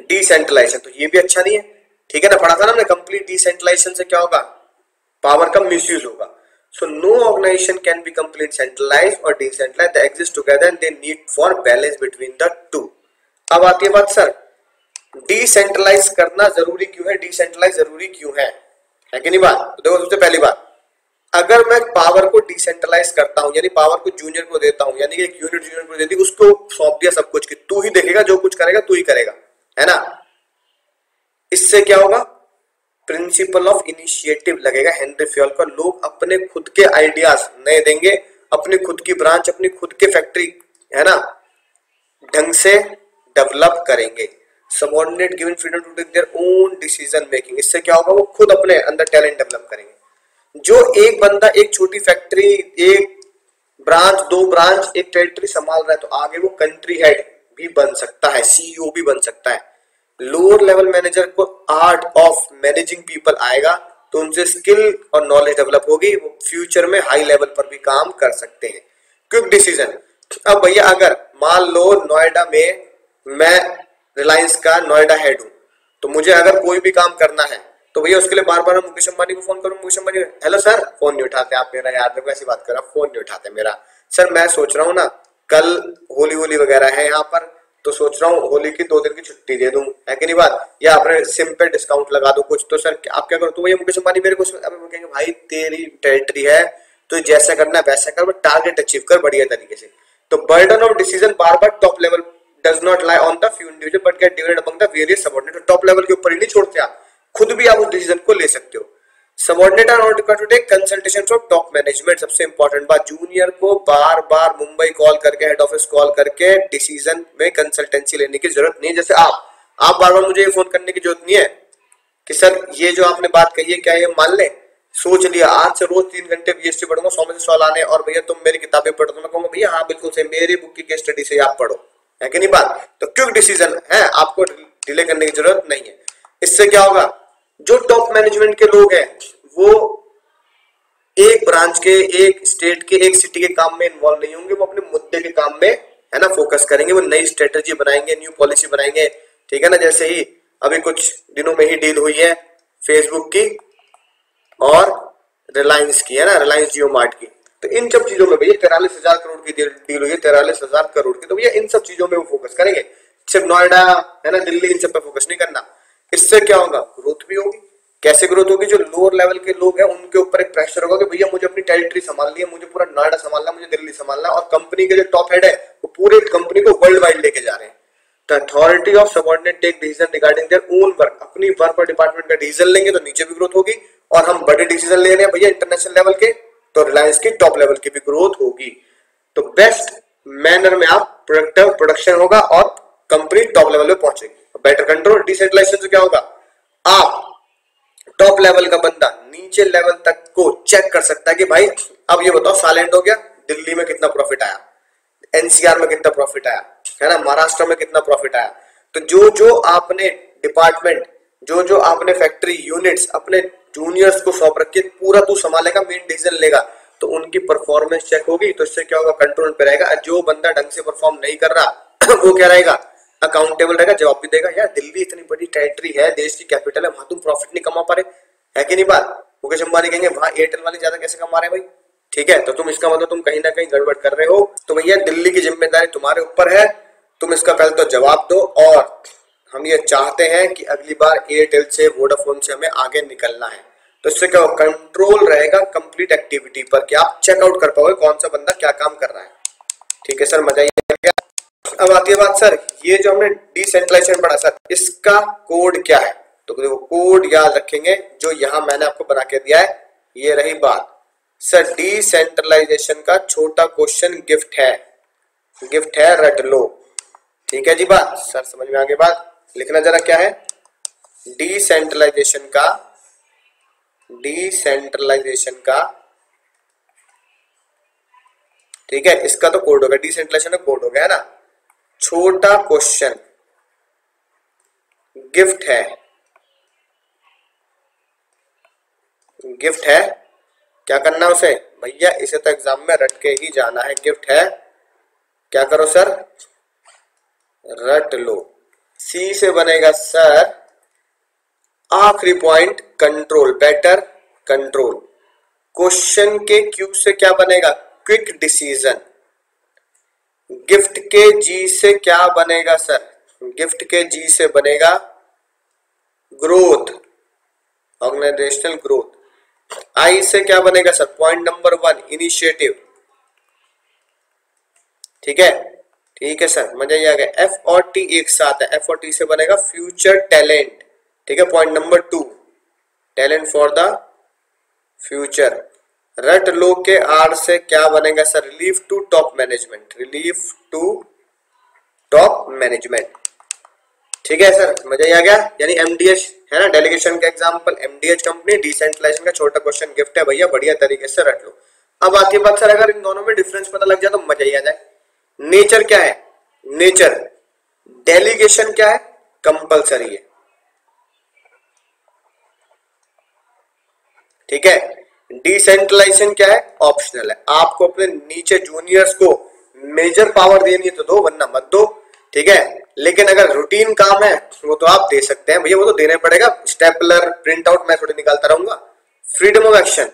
S3: डिसेंट्रलाइजेशन। तो ये भी अच्छा नहीं है, ठीक है ना, पढ़ा था ना हमने। कंप्लीट डिसेंट्रलाइजेशन से क्या होगा? पावर का मिसयूज होगा। So no organisation can be complete centralised और decentralised, they exist together and they need for balance between the two. अब आती है बात, सर डिसेंट्रलाइज करना जरूरी क्यों है, डिसेंट्रलाइज जरूरी क्यों है कि नहीं बात? तो देखो सबसे पहली बात, अगर मैं पावर को डिसेंट्रलाइज करता हूं, यानी पावर को जूनियर को देता हूं, यानी कि एक यूनिट जूनियर को देती, उसको सौंप दिया सब कुछ कि तू ही देखेगा, जो कुछ करेगा तू ही करेगा, है ना। इससे क्या होगा? प्रिंसिपल ऑफ इनिशिएटिव लगेगा हेनरी फ्योल का। लोग अपने खुद के आइडियाज नए देंगे, अपनी खुद की ब्रांच, अपनी खुद के फैक्ट्री, है ना, ढंग से डेवलप करेंगे। Subordinate given freedom to take their own decision making, इससे क्या होगा? वो खुद अपने अंदर टैलेंट डेवलप करेंगे। जो एक बंदा एक छोटी फैक्ट्री, एक ब्रांच, दो ब्रांच, एक टेरिटरी संभाल रहा है, तो आगे वो कंट्री हेड भी बन सकता है, सीईओ भी बन सकता है। लोअर लेवल मैनेजर को आर्ट ऑफ मैनेजिंग पीपल आएगा तो उनसे स्किल और नॉलेज डेवलप होगी, वो फ्यूचर में हाई लेवल पर भी काम कर सकते हैं। क्विक डिसीजन, अब भैया अगर मान लो नोएडा में मैं रिलायंस का नोएडा हेड हूं, तो मुझे अगर कोई भी काम करना है तो भैया उसके लिए बार बार मुकेश अंबानी को फोन करूं, Mukesh Ambani hello sir, phone नहीं उठाते आप मेरा, यार देखो ऐसी बात कर रहा, फोन नहीं उठाते मेरा। सर मैं सोच रहा हूँ ना, कल होली वगैरह है यहाँ पर, तो सोच रहा हूँ होली की 2 दिन की छुट्टी दे दूं, है कि नहीं बात, या अपने सिम पे डिस्काउंट लगा दो कुछ, तो सर आप क्या करो? तो भैया मुकेश अंबानी मेरे को कहेंगे भाई तेरी टेरिटरी है, तो जैसा करना है वैसा कर, बट टारगेट अचीव कर बढ़िया तरीके से। तो burden of decision bar bar top level does not lie on the few individual but get divided among the various subordinate. Top level के ऊपर ही नहीं छोड़ते आप, खुद भी आप उस डिसीजन को ले सकते हो। Subordinate are not required to take consultation from top management. सबसे इंपॉर्टेंट बात, जूनियर को बार मुंबई कॉल करके, हेड ऑफिस कॉल करके डिसीजन में कंसल्टेंसी लेने की जरूरत नहीं। जैसे आप आप बार बार मुझे ये फोन करने की जरूरत नहीं है कि सर ये जो आपने बात कही है क्या ये मान ले, सोच लिया आज से रोज 3 घंटे बीएसटी पढ़ूंगा, 100 में से सवाल आने, और भैया तुम मेरी किताबें पढ़ो, तो मैं कहूंगा भैया हाँ बिल्कुल से मेरी बुक की केस स्टडी से आप पढ़ो, है कि नहीं बात। तो क्विक डिसीजन है, आपको डिले करने की जरूरत नहीं है। इससे क्या होगा, जो टॉप मैनेजमेंट के लोग हैं वो एक ब्रांच के, एक स्टेट के, एक सिटी के काम में इन्वॉल्व नहीं होंगे, वो अपने मुद्दे के काम में है ना फोकस करेंगे, वो नई स्ट्रेटेजी बनाएंगे, न्यू पॉलिसी बनाएंगे, ठीक है ना। जैसे ही अभी कुछ दिनों में ही डील हुई है फेसबुक की और रिलायंस की, है ना, रिलायंस जियो मार्ट की, तो इन सब चीजों में भैया 43,000 करोड़ की डील हुई है, 43,000 करोड़ की, तो भैया इन सब चीजों में वो फोकस करेंगे, सिर्फ नोएडा है ना दिल्ली इन सब पे फोकस नहीं करना। इससे क्या होगा, ग्रोथ भी होगी। कैसे ग्रोथ होगी, जो लोअर लेवल के लोग हैं उनके ऊपर एक प्रेशर होगा कि भैया मुझे अपनी टेरिटरी संभालनी है, मुझे पूरा नोएडा संभालना, मुझे दिल्ली संभालना, और कंपनी के जो टॉप हेड है वो पूरे कंपनी को वर्ल्ड वाइड लेके जा रहे हैं। The authority of subordinate take decision regarding their own work, अपनी वर्क और डिपार्टमेंट का डिसीजन लेंगे तो नीचे भी ग्रोथ होगी, और हम बड़े डिसीजन ले रहे हैं भैया इंटरनेशनल लेवल के, तो रिलायंस की टॉप लेवल की भी ग्रोथ होगी। तो बेस्ट मैनर में आप प्रोडक्शन होगा और कंपनी टॉप लेवल पे पहुंचेगी। बेटर कंट्रोल, डिसेंट्रलाइजेशन से क्या होगा, आप टॉप लेवल का बंदा नीचे लेवल तक को चेक कर सकता है कि भाई अब ये बताओ साइलेंट हो गया, दिल्ली में कितना प्रॉफिट आया, एनसीआर में कितना प्रॉफिट आया, है ना, महाराष्ट्र में कितना प्रॉफिट आया। तो जो जो आपने डिपार्टमेंट, जो जो आपने फैक्ट्री यूनिट्स अपने जूनियर्स को सौंप रखी, पूरा तू संभालेगा, मेन डिसीजन लेगा, तो उनकी परफॉर्मेंस चेक होगी, तो इससे क्या होगा, कंट्रोल पे रहेगा। जो बंदा ढंग से परफॉर्म नहीं कर रहा वो क्या रहेगा, अकाउंटेबल रहेगा, जवाब भी देगा, यार दिल्ली इतनी बड़ी टेरिटरी है, देश की कैपिटल है, वहां तुम प्रॉफिट नहीं कमा पा रहे, है कि नहीं बात। मुकेश अंबानी कहेंगे वहां एयरटेल वाले ज्यादा कैसे कमा रहे हैं भाई, ठीक है, तो तुम इसका मतलब तुम कहीं ना कहीं गड़बड़ कर रहे हो। तो भैया दिल्ली की जिम्मेदारी तुम्हारे ऊपर है, तुम इसका पहले तो जवाब दो, और हम ये चाहते हैं कि अगली बार एयरटेल से, वोडाफोन से हमें आगे निकलना है। तो इससे क्या कंट्रोल रहेगा कंप्लीट एक्टिविटी पर, कि आप चेकआउट कर पाओगे कौन सा बंदा क्या काम कर रहा है। ठीक है सर, मजा ही आ गया। अब आती है बात, सर ये जो हमने डिसेंट्रलाइजेशन पढ़ा सर, इसका कोड क्या है, तो देखो कोड याद रखेंगे जो यहां मैंने आपको बना के दिया है, ये रही बात। सर डिसेंट्रलाइजेशन का छोटा क्वेश्चन गिफ्ट है, रट लो, ठीक है जी बात। सर समझ में आगे बात, लिखना जरा क्या है, डिसेंट्रलाइजेशन का ठीक है, इसका तो कोड होगा, डिसेंट्रलाइजेशन का कोड हो गया है ना। छोटा क्वेश्चन गिफ्ट है, क्या करना है उसे भैया, इसे तो एग्जाम में रट के ही जाना है। गिफ्ट है, क्या करो सर, रट लो। सी से बनेगा सर आखिरी point control, better control. Question के क्यू से क्या बनेगा, क्विक डिसीजन। गिफ्ट के जी से क्या बनेगा सर, गिफ्ट के जी से बनेगा ग्रोथ, ऑर्गेनाइजेशनल ग्रोथ। आई से क्या बनेगा सर, पॉइंट नंबर 1 इनिशिएटिव, ठीक है सर, मजा ही आ गया। एफ और टी एक साथ है, एफ और टी से बनेगा फ्यूचर टैलेंट, ठीक है, point number 2 talent for the future. रट लो के आर से क्या बनेगा सर, रिलीफ टू टॉप मैनेजमेंट, ठीक है सर, मजा ही आ गया। यानी एमडीएच है ना, डेलीगेशन का एग्जांपल, एमडीएच कंपनी, डिसेंट्रलाइजेशन का छोटा क्वेश्चन गिफ्ट है भैया, बढ़िया तरीके से रट लो। अब आती है बात सर, अगर इन दोनों में डिफरेंस पता लग जाए तो मजा ही आ जाए। नेचर क्या है, नेचर, डेलीगेशन क्या है, कंपलसरी है, ठीक है, डिसेंट्रलाइजेशन क्या है, ऑप्शनल है। आपको अपने नीचे जूनियर्स को मेजर पावर देनी है तो दो, वरना मत दो, ठीक है। लेकिन अगर रूटीन काम है वो तो आप दे सकते हैं भैया, वो तो देना पड़ेगा, स्टेपलर प्रिंट आउट मैं थोड़ी निकालता रहूंगा। फ्रीडम ऑफ एक्शन,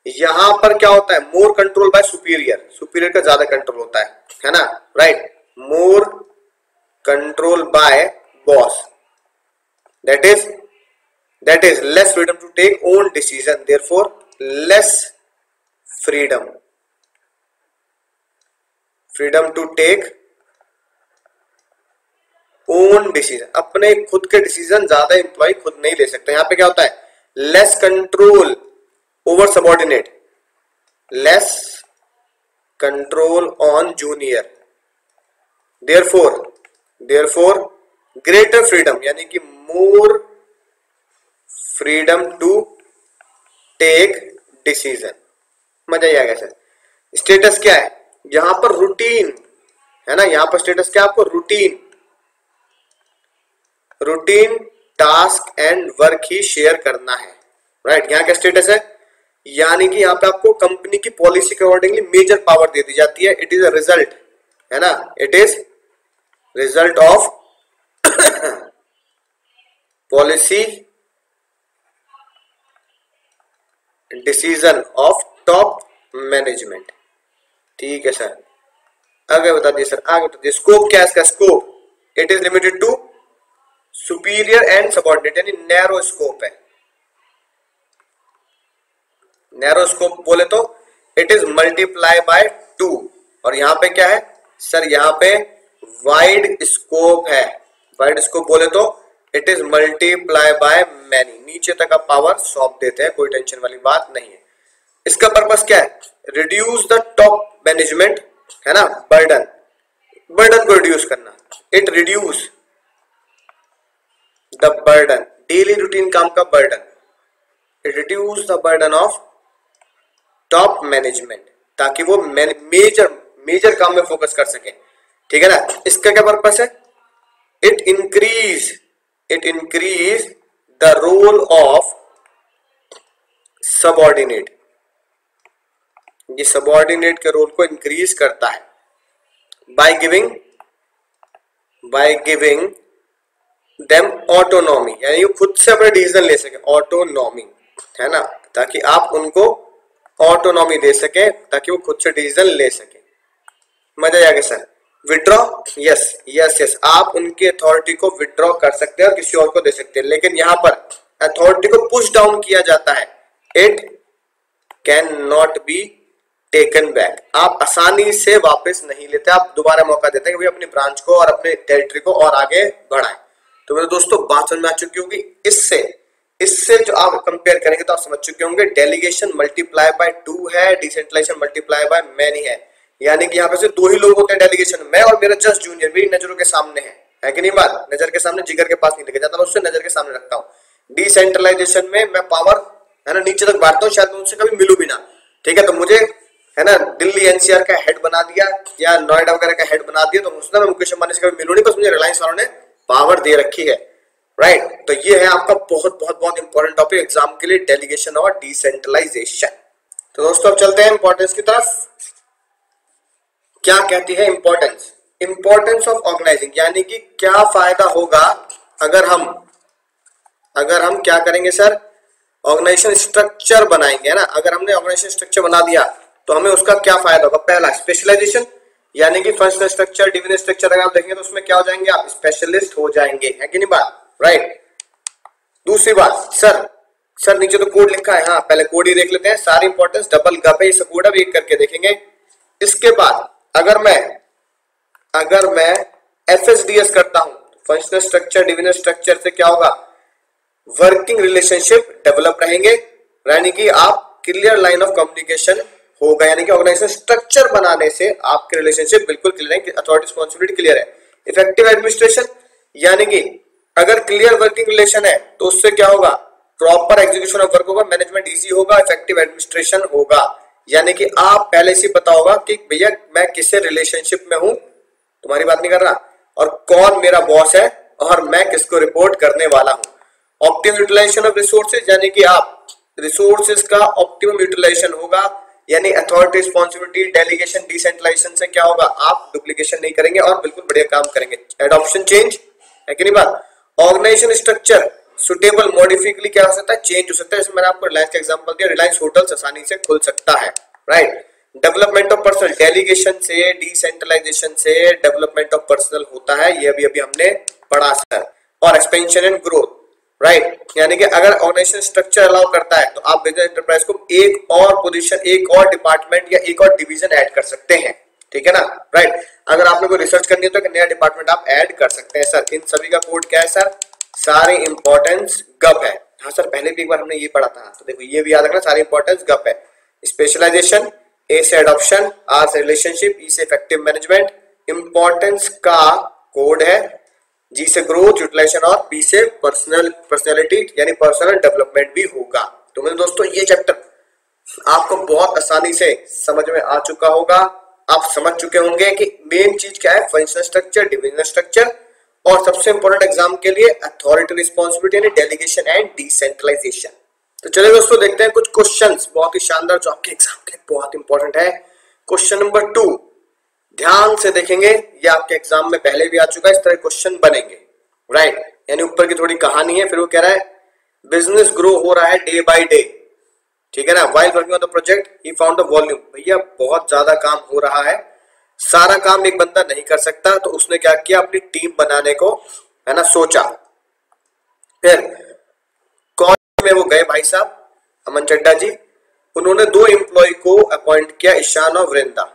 S3: यहां पर क्या होता है, मोर कंट्रोल बाय सुपीरियर का ज्यादा कंट्रोल होता है ना, right, more control by boss, that is less freedom to take own decision, therefore less freedom to take own decision, अपने खुद के डिसीजन ज्यादा एम्प्लॉय खुद नहीं ले सकते। यहां पे क्या होता है, less control over subordinate, less control on junior, therefore greater freedom यानी कि more freedom to take decision. मजा ही आ गया सर। स्टेटस क्या है यहां पर? रूटीन है ना, यहां पर स्टेटस क्या आपको? Routine task and work he share करना है, राइट। यहाँ क्या स्टेटस है? यानी कि यहाँ पे आपको कंपनी की पॉलिसी के अकॉर्डिंगली मेजर पावर दे दी जाती है। इट इज अ रिजल्ट, है ना, it is result of policy decision of top management. ठीक है सर, आगे बता दिए सर, आगे बता दिए। स्कोप क्या है इसका? Scope it is limited to superior and subordinate, यानी नैरो स्कोप है। नैरो स्कोप बोले तो इट इज मल्टीप्लाई बाय 2, और यहां पे क्या है सर? यहां पे वाइड स्कोप है। वाइड स्कोप बोले तो it is multiply by many, नीचे तक आप पावर सौंप देते हैं, कोई टेंशन वाली बात नहीं है। इसका पर्पस क्या है? रिड्यूस द टॉप मैनेजमेंट, है ना, बर्डन को रिड्यूस करना। It reduce the burden, daily routine काम का burden. It reduce the burden of top management, ताकि वो मेजर काम में फोकस कर सके। ठीक है ना। इसका क्या पर्पस है? It increase the role of subordinate, ये सबऑर्डिनेट के रोल को इंक्रीज करता है बाय गिविंग देम ऑटोनॉमी, यानी वो खुद से अपने डिसीजन ले सके। ऑटोनॉमी, है ना, ताकि आप उनको ऑटोनॉमी दे सके, ताकि वो खुद से डिसीजन ले सके। मजा आ गया सर। विड्रॉ, यस, आप उनकी अथॉरिटी को विड्रॉ कर सकते हैं और किसी और को दे सकते हैं, लेकिन यहां पर अथॉरिटी को पुश डाउन किया जाता है। It can not be taken back, आप आसानी से वापस नहीं लेते, आप दोबारा मौका देते हैं कि भाई अपनी ब्रांच को और अपने टेरिटरी को और आगे बढ़ाएं। तो मेरे दोस्तों बात समझ में आ चुकी होगी। इससे जो आप कंपेयर करेंगे तो आप समझ चुके होंगे डेलीगेशन मल्टीप्लाई बाय 2 है, डिसेंट्रलाइजेशन मल्टीप्लाई बाय मैनी है। यानी कि यहाँ पे से 2 ही लोग होते हैं डेलीगेशन, मैं और मेरा जस्ट जूनियर, मेरी नजरों के सामने है कि नहीं बात? नजर के सामने, जिगर के पास नहीं लेके जाता, मैं उससे नजर के सामने रखता हूँ। डिसेंट्रलाइजेशन में मैं पावर, है ना, नीचे तक बांटता हूँ, शायद मैं उनसे कभी मिलूं भी ना। ठीक है, तो मुझे, है ना, दिल्ली एनसीआर का हेड बना दिया या नोएडा वगैरह का हेड बना दिया, तो मुझसे मैं मुकेश अंबानी से कभी मिलूं नहीं, बस मुझे रिलायंस वालों ने पावर दे रखी है, राइट। तो ये है आपका बहुत इंपॉर्टेंट टॉपिक एग्जाम के लिए, डेलीगेशन और डिसेंट्रलाइजेशन। तो दोस्तों अब चलते हैं इंपॉर्टेंस की तरफ। क्या कहती है इंपॉर्टेंस ऑफ ऑर्गेनाइजिंग, यानी कि क्या फायदा होगा अगर हम क्या करेंगे सर? ऑर्गेनाइजेशन स्ट्रक्चर बनाएंगे, है ना। अगर हमने ऑर्गेनाइजेशन स्ट्रक्चर बना दिया तो हमें उसका क्या फायदा होगा? पहला, स्पेशलाइजेशन, यानी कि फंक्शनल स्ट्रक्चर, डिविजन स्ट्रक्चर अगर आप देखेंगे तो उसमें क्या हो जाएंगे? आप स्पेशलिस्ट हो जाएंगे, है कि नहीं बात? राइट। दूसरी बात, सर नीचे तो कोड लिखा है, हाँ पहले कोड ही देख लेते हैं। सारी इंपॉर्टेंस डबल गप है, इस कोड अब एक करके देखेंगे। इसके बाद अगर मैं एफएसडीएस करता हूं, फंक्शनल स्ट्रक्चर डिविजन स्ट्रक्चर से क्या होगा? वर्किंग रिलेशनशिप डेवलप रहेंगे, यानी कि आप क्लियर लाइन ऑफ कम्युनिकेशन होगा, यानी कि ऑर्गेनाइजेशन स्ट्रक्चर बनाने से आपके रिलेशनशिप बिल्कुल क्लियर है, अथॉरिटी रिस्पांसिबिलिटी क्लियर है। इफेक्टिव एडमिनिस्ट्रेशन, यानी कि अगर क्लियर वर्किंग रिलेशन है तो उससे क्या होगा? प्रॉपर एग्जीक्यूशन ऑफ वर्क होगा, मैनेजमेंट इजी होगा, इफेक्टिव एडमिनिस्ट्रेशन होगा। यानी कि आप पहले से पता होगा कि भैया मैं किससे रिलेशनशिप में हूं, तुम्हारी बात नहीं कर रहा, और कौन मेरा बॉस है और मैं किसको रिपोर्ट करने वाला हूं। ऑप्टिमम यूटिलाइजेशन ऑफ रिसोर्सेज, यानी कि आप रिसोर्सेज का ऑप्टिमम यूटिलाइजेशन होगा, यानी अथॉरिटी रिस्पांसिबिलिटी, डेलीगेशन, डिसेंट्रलाइजेशन से क्या होगा? आप डुप्लीकेशन नहीं करेंगे और बिल्कुल बढ़िया काम करेंगे। एडॉप्शन चेंज, है कि नहीं बात? ऑर्गेनाइजेशन स्ट्रक्चर सुटेबल मॉडिफिकली क्या हो सकता है? चेंज हो सकता है। जैसे मैंने आपको रिलायंस का एग्जांपल दिया, रिलायंस होटल्स आसानी से खुल सकता है, right. Development of personal, delegation से, डिसेंट्रलाइजेशन से डेवलपमेंट ऑफ पर्सनल होता है, ये अभी हमने पढ़ा सर। और एक्सपेंशन एंड ग्रोथ, राइट, यानी कि अगर ऑर्गेनाइजेशन स्ट्रक्चर अलाउ करता है तो आप बिजनेस एंटरप्राइज को एक और पोजीशन, एक और डिपार्टमेंट या एक और डिवीजन ऐड कर सकते हैं, ठीक है ना, राइट। अगर आपने कोई रिसर्च करनी है तो एक नया डिपार्टमेंट आप ऐड कर सकते हैं सर। इन सभी का कोड क्या है सर? सारे इंपॉर्टेंस गप है। हाँ सर, पहले भी एक बार हमने ये पढ़ा था, तो देखो ये भी याद रखना, सारे इंपॉर्टेंस गप है। स्पेशलाइजेशन, ए से एडॉप्शन, आर से रिलेशनशिप, ई से इफेक्टिव मैनेजमेंट। इंपॉर्टेंस का कोड है जी से ग्रोथ यूटिलाइजेशन और पी से पर्सनैलिटी यानी पर्सनल डेवलपमेंट भी होगा। तो मेरे दोस्तों ये चैप्टर आपको बहुत आसानी से समझ में आ चुका होगा। आप समझ चुके होंगे कि मेन चीज क्या है, फंक्शनल स्ट्रक्चर, डिविजनल स्ट्रक्चर और सबसे इंपॉर्टेंट एग्जाम के लिए अथॉरिटी रिस्पॉन्सिबिलिटी यानी डेलीगेशन एंड डिसेंट्रलाइजेशन। तो चलिए दोस्तों देखते हैं कुछ क्वेश्चंस बहुत ही शानदार जो आपके एग्जाम के लिए बहुत इंपॉर्टेंट है। क्वेश्चन नंबर 2 ध्यान से देखेंगे, ये आपके एग्जाम में पहले भी आ चुका है, इस तरह क्वेश्चन बनेंगे, राइट। यानी ऊपर की थोड़ी कहानी है, फिर वो कह रहा है बिजनेस ग्रो हो रहा है डे बाय डे, ठीक है ना। While working on the project he found the volume, भैया बहुत ज्यादा काम हो रहा है, सारा काम एक बंदा नहीं कर सकता, तो उसने क्या किया, अपनी टीम बनाने को है ना सोचा। फिर कौन में वो गए भाई साहब अमन चड्डा जी, उन्होंने 2 एम्प्लॉय को अपॉइंट किया, ईशान और वृंदा,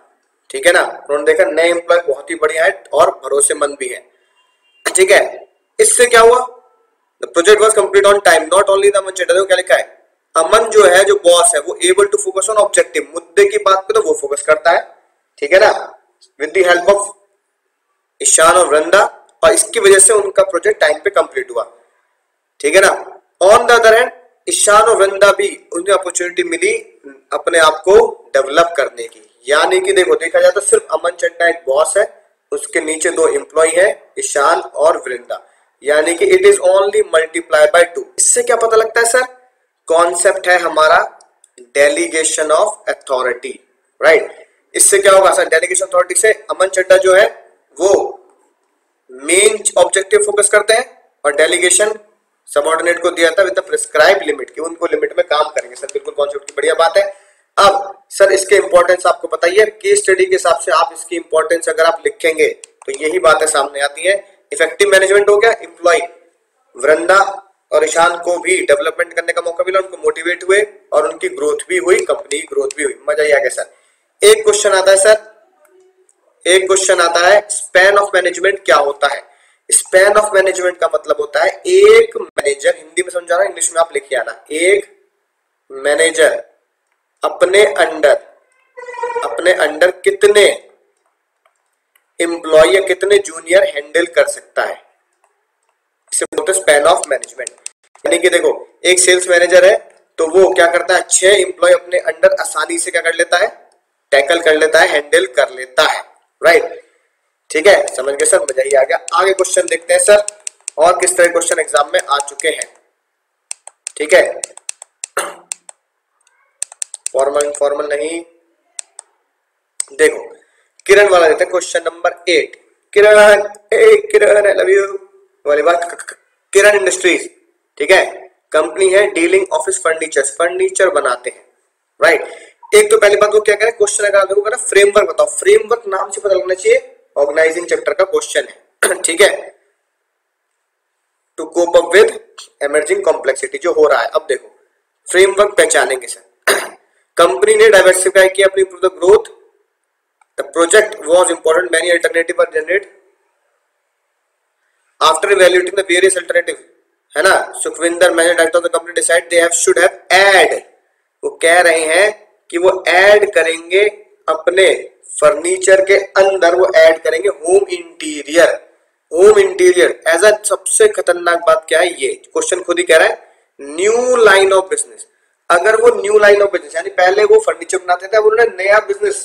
S3: ठीक है ना। उन्होंने देखा नए एम्प्लॉय बहुत ही बढ़िया है और भरोसेमंद भी है, ठीक है। इससे क्या हुआ, the project was complete on time, not only the Aman Chadha, देखो क्या लिखा है, अमन जो है जो बॉस है वो able to focus on objective, मुद्दे की बात पे तो वो फोकस करता है, ठीक है ना, with the help of Ishan और वृंदा, और इसकी वजह से उनका प्रोजेक्ट टाइम पे कंप्लीट हुआ, ठीक है ना। On the other hand Ishan और वृंदा भी उन्हें अपॉर्चुनिटी मिली अपने आप को डेवलप करने की, यानी कि देखो देखा जाए तो सिर्फ अमन चड्डा एक बॉस है, उसके नीचे 2 एम्प्लॉय है ईशान और वृंदा, यानी कि it is only multiply by 2। इससे क्या पता लगता है सर, कॉन्सेप्ट है हमारा डेलीगेशन ऑफ अथॉरिटी, राइट। इससे क्या होगा सर, डेलीगेशन अथॉरिटी से अमन चड्डा जो है वो मेन ऑब्जेक्टिव फोकस करते हैं और डेलीगेशन सबऑर्डिनेट को दिया था विद द प्रिस्क्राइब लिमिट कि उनको लिमिट में काम करेंगे। सर बिल्कुल कॉन्सेप्ट की बढ़िया बात है। अब सर इसके इंपॉर्टेंस आपको बताइए, केस स्टडी के हिसाब से आप इसकी इंपॉर्टेंस अगर आप लिखेंगे तो यही बातें सामने आती है। इफेक्टिव मैनेजमेंट हो गया, एम्प्लॉय वृंदा और ईशान को भी डेवलपमेंट करने का मौका मिला, उनको मोटिवेट हुए और उनकी ग्रोथ भी हुई, कंपनी की ग्रोथ भी हुई, मजा ही आ गया सर। एक क्वेश्चन आता है सर, एक क्वेश्चन आता है स्पैन ऑफ मैनेजमेंट क्या होता है। स्पैन ऑफ मैनेजमेंट का मतलब होता है एक मैनेजर, हिंदी में समझा रहा हूं, इंग्लिश में आप लिखिए आना, एक मैनेजर अपने अंडर कितने एम्प्लॉय या कितने जूनियर हैंडल कर सकता है, इसे बोलते हैं स्पैन ऑफ मैनेजमेंट। यानी कि देखो एक सेल्स मैनेजर है तो वो क्या करता है, 6 एम्प्लॉय अपने अंडर आसानी से क्या कर लेता है, टैकल कर लेता है, हैंडल कर लेता है, राइट, ठीक है। समझ गए सर, मजा ही आ गया। आगे क्वेश्चन देखते हैं सर और किस तरह क्वेश्चन एग्जाम में आ चुके हैं, ठीक है। फॉर्मल नहीं, देखो किरण वाला देते हैं question number 8। Kiran I love you वाली बात, किरण इंडस्ट्रीज, ठीक है, कंपनी है डीलिंग ऑफिस फर्नीचर बनाते हैं, राइट। एक तो पहली बात वो क्या करें, क्वेश्चन अगर आप देखो फ्रेमवर्क बताओ, फ्रेमवर्क नाम से पता लगना चाहिए ऑर्गेनाइजिंग चैप्टर का क्वेश्चन है, ठीक है, to cope up with emerging complexity जो हो रहा है। अब देखो फ्रेमवर्क पहचानेंगे सर, कंपनी ने डाइवर्सिफाई किया अपनी growth, the project was important, many alternative are generate after evaluating the various alternative, है ना। Sukhvinder manager director of the company decide they should have add, वो कह रहे हैं कि वो ऐड करेंगे अपने फर्नीचर के अंदर, वो ऐड करेंगे होम इंटीरियर एज अ, सबसे खतरनाक बात क्या है, ये क्वेश्चन खुद ही कह रहा है न्यू लाइन ऑफ बिजनेस। अगर वो न्यू लाइन ऑफ बिजनेस यानी पहले वो फर्नीचर बनाते थे, अब उन्होंने नया बिजनेस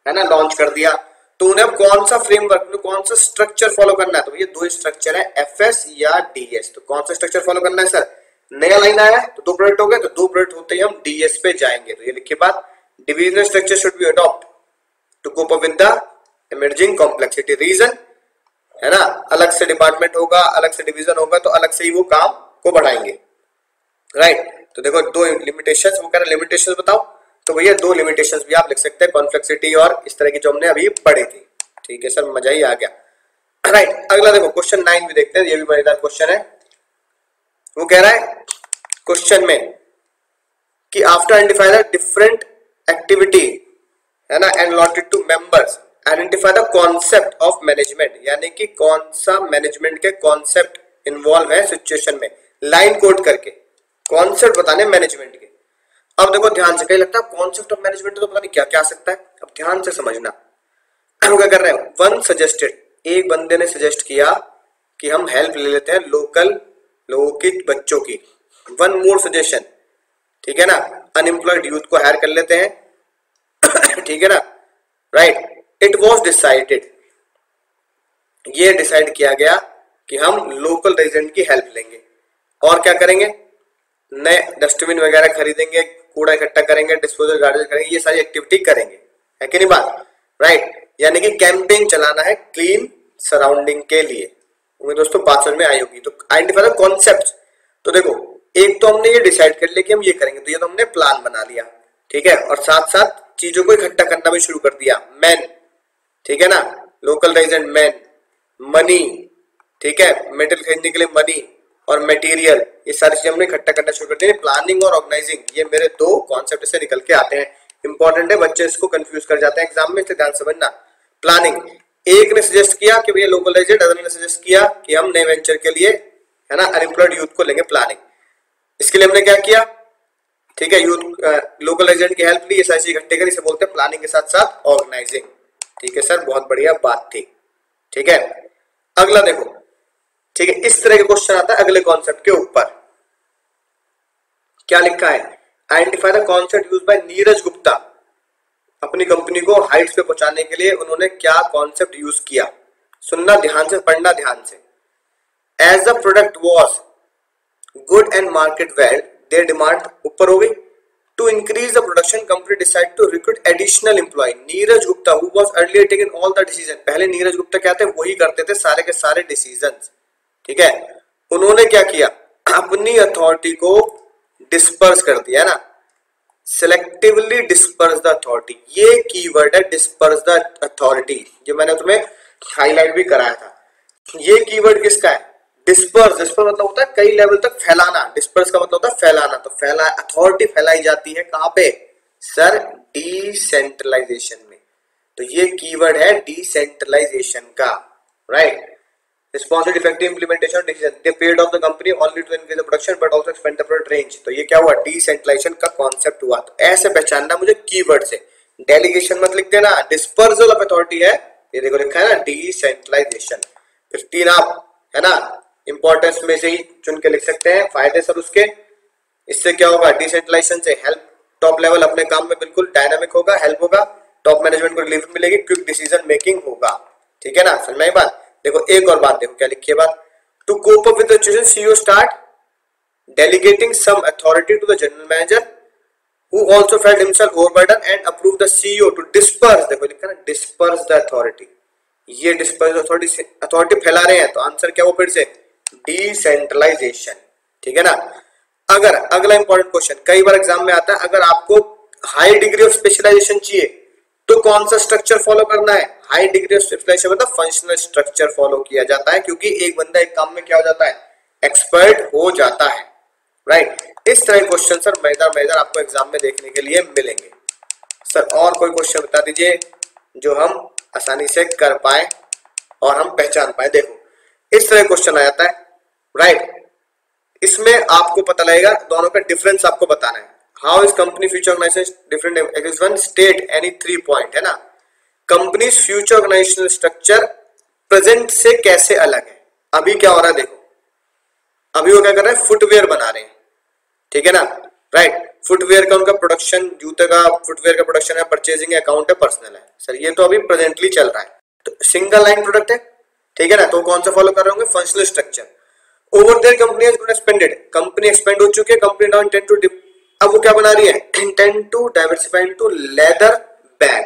S3: है ना लॉन्च कर दिया, तो उन्हें अब कौन सा फ्रेमवर्क, कौन सा स्ट्रक्चर फॉलो करना है, तो ये 2 स्ट्रक्चर है, एफएस या डीएस। तो कौन सा स्ट्रक्चर फॉलो करना है सर, नया लाइन आया है तो 2 प्रोडक्ट हो गए, तो 2 प्रोडक्ट होते ही हम डीएस पे जाएंगे। तो ये लिखिए बात, divisional structure should be adopt to cope up with the emerging complexity, reason है ना, अलग से डिपार्टमेंट होगा, अलग से डिवीजन होगा, तो अलग से ही वो काम को बढ़ाएंगे, राइट। तो देखो 2 लिमिटेशंस, वो कह रहे लिमिटेशंस बताओ, तो भैया 2 लिमिटेशंस भी आप लिख सकते हैं, कॉम्प्लेक्सिटी और इस तरह की जो हमने अभी पढ़ी थी, ठीक है सर, मजा ही आ गया, राइट। अगला देखो क्वेश्चन 9 भी देखते हैं, ये भी मजेदार क्वेश्चन है। वो कह रहा है क्वेश्चन में कि after identify the different activity है ना and allotted to members, identify the concept of management, यानी कि कौन सा मैनेजमेंट के कॉन्सेप्ट इन्वॉल्व है सिचुएशन में, लाइन कोड करके कॉन्सेप्ट बताने मैनेजमेंट के। अब देखो ध्यान से, कहीं लगता है कॉन्सेप्ट ऑफ मैनेजमेंट तो पता नहीं क्या क्या आ सकता है, अब ध्यान से समझना। हम क्या कर रहे हैं, वन सजेस्टेड, एक बंदे ने सजेस्ट किया कि हम हेल्प ले लेते हैं लोकल लोगों की, बच्चों की। वन मोर सजेशन, ठीक है ना, अनएम्प्लॉयड यूथ को हायर कर लेते हैं ठीक है ना, राइट। इट वॉज डिसाइडेड, ये डिसाइड किया गया कि हम लोकल रेजिडेंट की हेल्प लेंगे और क्या करेंगे, नए डस्टबिन वगैरह खरीदेंगे, कूड़ा इकट्ठा करेंगे, डिस्पोजल गार्डन करेंगे, ये सारी एक्टिविटी करेंगे, है कि नहीं बात, राइट। यानी कि कैंपेन चलाना है क्लीन सराउंडिंग के लिए। उम्मीद दोस्तों बात समझ में आई होगी। तो आइडेंटिफाई द कॉन्सेप्ट्स, तो देखो एक तो हमने ये डिसाइड कर लिया कि हम ये करेंगे, तो ये तो हमने प्लान बना लिया, ठीक है, और साथ साथ चीजों को इकट्ठा करना भी शुरू कर दिया। मैन, ठीक है ना, लोकल रेजिडेंट मैन, मनी, ठीक है, मेटल खरीदने के लिए मनी और मटेरियल, ये सारी चीजें हमने इकट्ठा करना शुरू कर दिया। प्लानिंग और ऑर्गेनाइजिंग, ये मेरे दो कॉन्सेप्ट से निकल के आते हैं, इंपॉर्टेंट है, बच्चे इसको कंफ्यूज कर जाते हैं एग्जाम में, इसलिए ध्यान समझना। प्लानिंग, एक ने सजेस्ट किया कि भैया लोकल रेजिडेंट, अदर ने सजेस्ट किया कि हम नए वेंचर के लिए, है ना, अनएम्प्लॉयड यूथ को लेंगे प्लानिंग। इसके लिए हमने क्या किया, ठीक है, यूथ लोकल रेजिडेंट की हेल्प ली, ये सारी चीज इकट्ठे करी, इसे बोलते हैं प्लानिंग के साथ साथ ऑर्गेनाइजिंग। ठीक है सर, बहुत बढ़िया बात थी, ठीक है। अगला देखो, ठीक है, इस तरह के क्वेश्चन आता है अगले कॉन्सेप्ट के ऊपर। क्या लिखा है, identify the concept used by Neeraj Gupta. अपनी कंपनी को हाइट्स पे पहुंचाने के लिए उन्होंने क्या कॉन्सेप्ट यूज किया, सुनना ध्यान से, पढ़ना ध्यान से। As the product was good and market well, there demand, ऊपर हो गई, to increase the production company decided to recruit additional employee Neeraj Gupta who was earlier taken all the decision। पहले नीरज गुप्ता क्या थे, वही करते थे सारे के सारे डिसीजंस, ठीक है। उन्होंने क्या किया, अपनी अथॉरिटी को डिस्पर्स कर दिया, है ना, सिलेक्टिवली डिस्पर्स द अथॉरिटी, ये कीवर्ड है डिस्पर्स द अथॉरिटी, जो मैंने तुम्हें हाईलाइट भी कराया था। ये कीवर्ड किसका है, डिस्पर्स। डिस्पर्स मतलब होता है कई लेवल तक फैलाना, डिस्पर्स का मतलब होता है फैलाना। तो फैला, अथॉरिटी फैलाई जाती है कहां पे सर, डिसेंट्रलाइजेशन में। तो ये कीवर्ड है डिसेंट्रलाइजेशन का, right. Responsible effective implementation decision, they paid off the company only to increase the production but also expand the product range. तो ये क्या हुआ, डिसेंट्रलाइजेशन का कॉन्सेप्ट हुआ। तो ऐसे पहचानना मुझे कीवर्ड से, डेलीगेशन मत लिख देना, डिस्पर्सल ऑफ अथॉरिटी है, ये देखो लिखा है ना डिसेंट्रलाइजेशन। फिर तीन आप, है ना, इंपॉर्टेंस में से ही चुन के लिख सकते हैं। फायदे सर उसके, इससे क्या होगा, डिसेंट्रलाइजेशन से हेल्प, टॉप लेवल अपने काम में बिल्कुल डायनामिक होगा, हेल्प होगा, टॉप मैनेजमेंट को रिलीफ मिलेगी, क्विक डिसीजन मेकिंग होगा, ठीक है ना, समझ में आई बात। देखो एक और बात, देखो क्या लिखी है बात, to cope up with the situation CEO start delegating some authority to the general manager who also felt himself overburden and approve the CEO to disperse. देखो लिखा है ना, डिस्पर्स द अथॉरिटी, ये डिस्पर्स अथॉरिटी फैला रहे हैं, तो आंसर क्या वो फिर से डिसेंट्रलाइजेशन, ठीक है ना। अगर अगला इंपॉर्टेंट क्वेश्चन कई बार एग्जाम में आता है, अगर आपको हाई डिग्री ऑफ स्पेशलाइजेशन चाहिए तो कौन सा स्ट्रक्चर फॉलो करना है, हाई डिग्री ऑफ स्पेशलाइजेशन मतलब फंक्शनल स्ट्रक्चर फॉलो किया जाता है, क्योंकि एक बंदा एक काम में क्या हो जाता है, एक्सपर्ट हो जाता है, राइट। इस तरह के क्वेश्चन सर मजेदार आपको एग्जाम में देखने के लिए मिलेंगे। सर और कोई क्वेश्चन बता दीजिए जो हम आसानी से कर पाए और हम पहचान पाए। देखो इस तरह क्वेश्चन आ जाता है, राइट। इसमें आपको पता लगेगा, दोनों का डिफरेंस आपको बताना है। How is company future organization different, it one state any 3 point, है ना। Company future organizational structure present से कैसे अलग है। अभी क्या हो रहा है, देखो अभी वो क्या कर रहे हैं, फुटवेयर बना रहे हैं, ठीक है ना, राइट। फुटवेयर का उनका प्रोडक्शन, जूते का फुटवेयर का प्रोडक्शन है, परचेजिंग अकाउंट है, पर्सनल है सर, ये तो अभी प्रेजेंटली चल रहा है। तो सिंगल लाइन प्रोडक्ट है, ठीक है ना, तो कौन सा फॉलो कर रहे होंगे, functional structure. Over their company has expanded, company expand हो चुकी है, कंपनी नाउ इंटेंड टू, अब वो क्या बना रही है, intend to diversify into leather bag,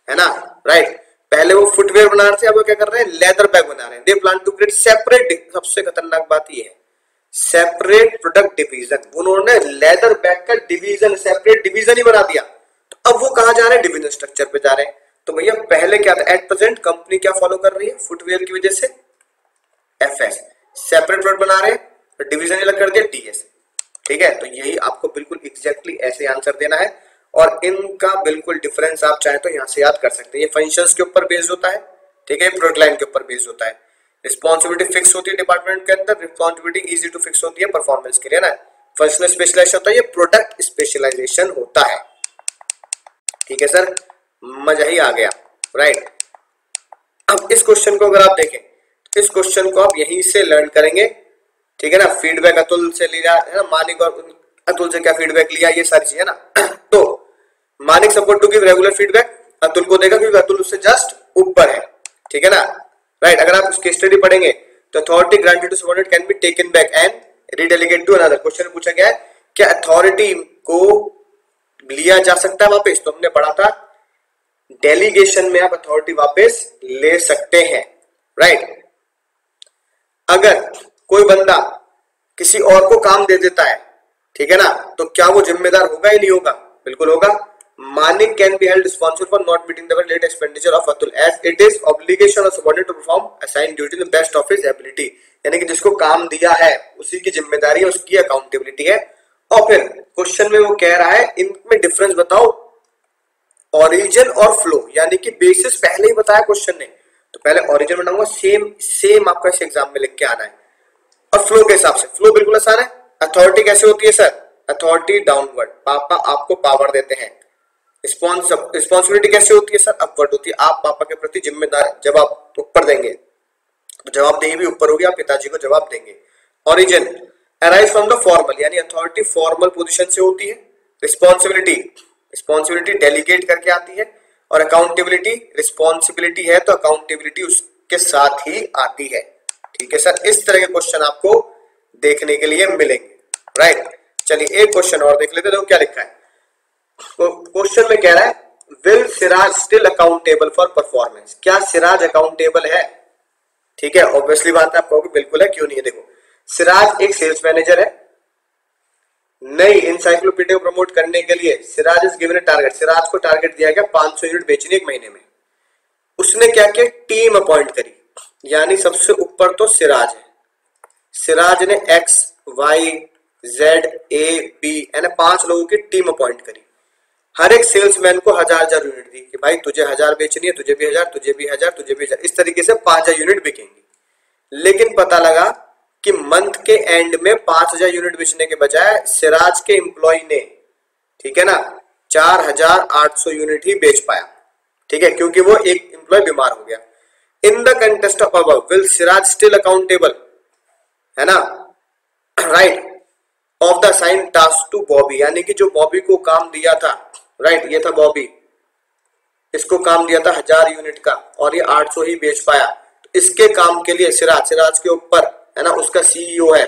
S3: है ना, राइट। पहले वो फुटवेयर बना रहे थे, अब वो क्या कर रहे हैं, लेदर बैग बना रहे हैं। They plan to create separate, सबसे खतरनाक बात ये है, सेपरेट प्रोडक्ट डिवीजन। उन्होंने लेदर बैग का डिवीजन, सेपरेट डिवीजन ही बना दिया। तो अब वो कहां जा रहे हैं, डिवीजन स्ट्रक्चर पे जा रहे हैं। तो भैया पहले क्या था, एट प्रेजेंट कंपनी क्या फॉलो कर रही है, फुटवेयर की वजह से एफएस, सेपरेट प्रोडक्ट बना रहे हैं, तो डिवीजन अलग कर दिया, डीएस, ठीक है। तो यही आपको बिल्कुल एग्जैक्टली ऐसे आंसर देना है, और इनका बिल्कुल डिफरेंस आप चाहें तो यहां से याद कर सकते हैं। ये फंक्शंस के ऊपर बेस्ड होता है, ठीक है, प्रोडक्ट लाइन के ऊपर बेस्ड होता है। रिस्पॉन्सिबिलिटी फिक्स होती है डिपार्टमेंट के अंदर, रिस्पॉन्सिबिलिटी इजी टू फिक्स होती है परफॉर्मेंस के लिए ना। फंक्शनल स्पेशलाइजेशन होता है, ये प्रोडक्ट स्पेशलाइजेशन होता है, ठीक है सर, मजा ही आ गया, राइट। अब इस क्वेश्चन को अगर आप देखें, इस क्वेश्चन को आप यहीं से लर्न करेंगे, ठीक है ना। फीडबैक अतुल से लिया है ना, मानिक और अतुल से क्या फीडबैक लिया, ये सारी चीजें ना। तो Manik support to give regular feedback, Atul को देगा क्योंकि अतुल उससे जस्ट ऊपर है, ठीक है ना, राइट। अगर आप उसकी स्टडी पढ़ेंगे तो authority granted to subordinate can be taken back and redelegate to another. Question पूछा गया है क्या अथॉरिटी को लिया जा सकता है वापस, तो हमने पढ़ा था डेलीगेशन में आप अथॉरिटी वापस ले सकते हैं, राइट। अगर कोई बंदा किसी और को काम दे देता है, ठीक है ना, तो क्या वो जिम्मेदार होगा या नहीं होगा, बिल्कुल होगा। Manik can be held responsible for not meeting the late expenditure of Atul as it is obligation of subordinate to perform assigned duty in the best of his ability, यानी कि जिसको काम दिया है उसी की जिम्मेदारी है, उसकी अकाउंटेबिलिटी है। और फिर क्वेश्चन में वो कह रहा है इनमें डिफरेंस बताओ, ओरिजिन और फ्लो, यानी कि बेसिस पहले ही बताया क्वेश्चन ने, तो पहले ओरिजिन बनाऊंगा, सेम आपका इस एग्जाम में लिख के आना है। और फ्लो के हिसाब से, फ्लो बिल्कुल आसान है। अथॉरिटी कैसे होती है सर, अथॉरिटी डाउनवर्ड, पापा आपको पावर देते हैं। रिस्पॉन्सिबिलिटी कैसे होती है सर, अपवर्ड होती है, आप पापा के प्रति जिम्मेदार, जब आप ऊपर देंगे तो जवाबदेही भी ऊपर होगी, आप पिताजी को जवाब देंगे। Origin arise from the formal, यानी अथॉरिटी फॉर्मल पोजीशन से होती है। रिस्पॉन्सिबिलिटी डेलीगेट करके आती है। और अकाउंटेबिलिटी, रिस्पॉन्सिबिलिटी है तो अकाउंटेबिलिटी उसके साथ ही आती है, ठीक है सर। इस तरह के क्वेश्चन आपको देखने के लिए मिलेंगे, राइट। चलिए एक क्वेश्चन और देख लेते हैं, देखो क्या लिखा है। क्वेश्चन में कह रहा है will Siraj still accountable for performance, क्या सिराज अकाउंटेबल है, ठीक है। ऑब्वियसली बात है, आप कहोगे बिल्कुल है, क्यों नहीं है। देखो सिराज एक सेल्स मैनेजर है, नई इंसाइक्लोपीडिया को प्रमोट करने के लिए Siraj is given a target, Siraj को टारगेट दिया गया 500 यूनिट बेचने एक महीने में। उसने क्या किया, टीम अपॉइंट करी, यानी सबसे ऊपर तो सिराज है। सिराज ने X Y Z A B यानी 5 लोगों की टीम अपॉइंट करी। हर एक सेल्समैन को 1000 यूनिट दी कि भाई तुझे 1000 बेचनी है, तुझे भी 1000, तुझे भी 1000, तुझे भी 1000, इस तरीके से 5000 यूनिट बिकेंगी। लेकिन पता लगा कि मंथ के एंड में 5000 यूनिट बेचने के बजाय सिराज के एम्प्लॉय ने, ठीक है ना, 4800 यूनिट ही बेच पाया, ठीक है, क्योंकि वो एक एम्प्लॉय बीमार हो गया। In the contest of above will Siraj still accountable, है ना, right, of the assigned task to Bobby, यानी कि जो बॉबी को काम दिया था, राइट, ये था बॉबी, इसको काम दिया था 1000 यूनिट का और ये 800 ही बेच पाया। तो इसके काम के लिए सिराज के ऊपर, है ना, उसका सीईओ है,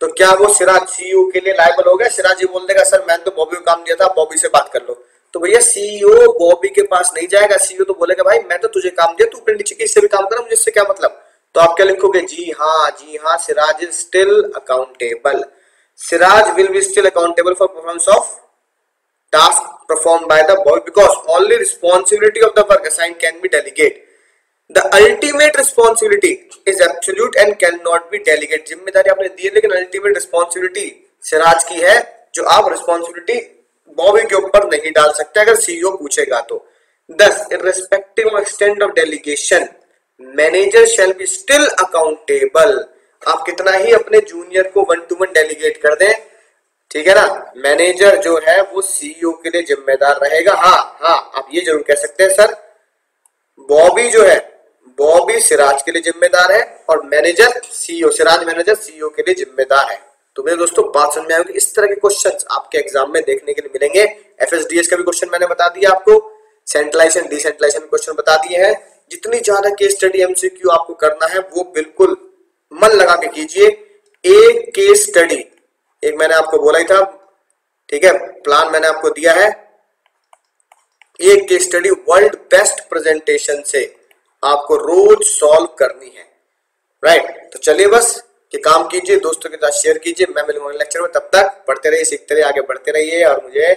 S3: तो क्या वो सिराज सीईओ के लिए लायबल हो गया। सिराज ये बोल देगा सर मैंने तो बॉबी को काम दिया था, बॉबी से बात कर लो, तो भैया सीईओ बॉबी के पास नहीं जाएगा। सीईओ तो बोलेगा भाई मैं तो तुझे काम दिया, तू ऊपर नीचे किससे भी काम कर, मुझे इससे क्या मतलब। तो आप क्या लिखोगे, जी हाँ Siraj is still accountable, Siraj will be still accountable for performance of task performed by the boy because only responsibility of the work assigned can be delegated. The ultimate responsibility is absolute and cannot be delegated. जिम्मेदारी आपने दी है लेकिन अल्टीमेट रिस्पॉन्सिबिलिटी सिराज की है, जो आप रिस्पॉन्सिबिलिटी बॉबी के ऊपर नहीं डाल सकते अगर सीईओ पूछेगा तो। Thus, irrespective of extent of delegation, manager shall be still accountable. आप कितना ही अपने जूनियर को 1-to-1 डेलीगेट कर दें, ठीक है ना, मैनेजर जो है वो सीईओ के लिए जिम्मेदार रहेगा। हाँ आप ये जरूर कह सकते हैं सर बॉबी जो है, बॉबी सिराज के लिए जिम्मेदार है और manager CEO, Siraj manager CEO के लिए जिम्मेदार है। तो मेरे दोस्तों बात समझ में आएगी। इस तरह के क्वेश्चंस आपके एग्जाम में देखने के लिए मिलेंगे। एफएसडीएस का भी क्वेश्चन मैंने बता दिया आपको, सेंट्रलाइजेशन डिसेंट्रलाइजेशन क्वेश्चन बता दिए हैं। जितनी ज्यादा केस स्टडी एमसीक्यू आपको करना है वो बिल्कुल मन लगा के कीजिए। एक केस स्टडी, एक मैंने आपको बोला ही था, ठीक है, प्लान मैंने आपको दिया है, एक case study world best presentation से आपको रोज सॉल्व करनी है, राइट। तो चलिए बस ये काम कीजिए, दोस्तों के साथ शेयर कीजिए। मैं मिलूंगा लेक्चर में, तब तक पढ़ते रहिए, सीखते रहिए, आगे बढ़ते रहिए और मुझे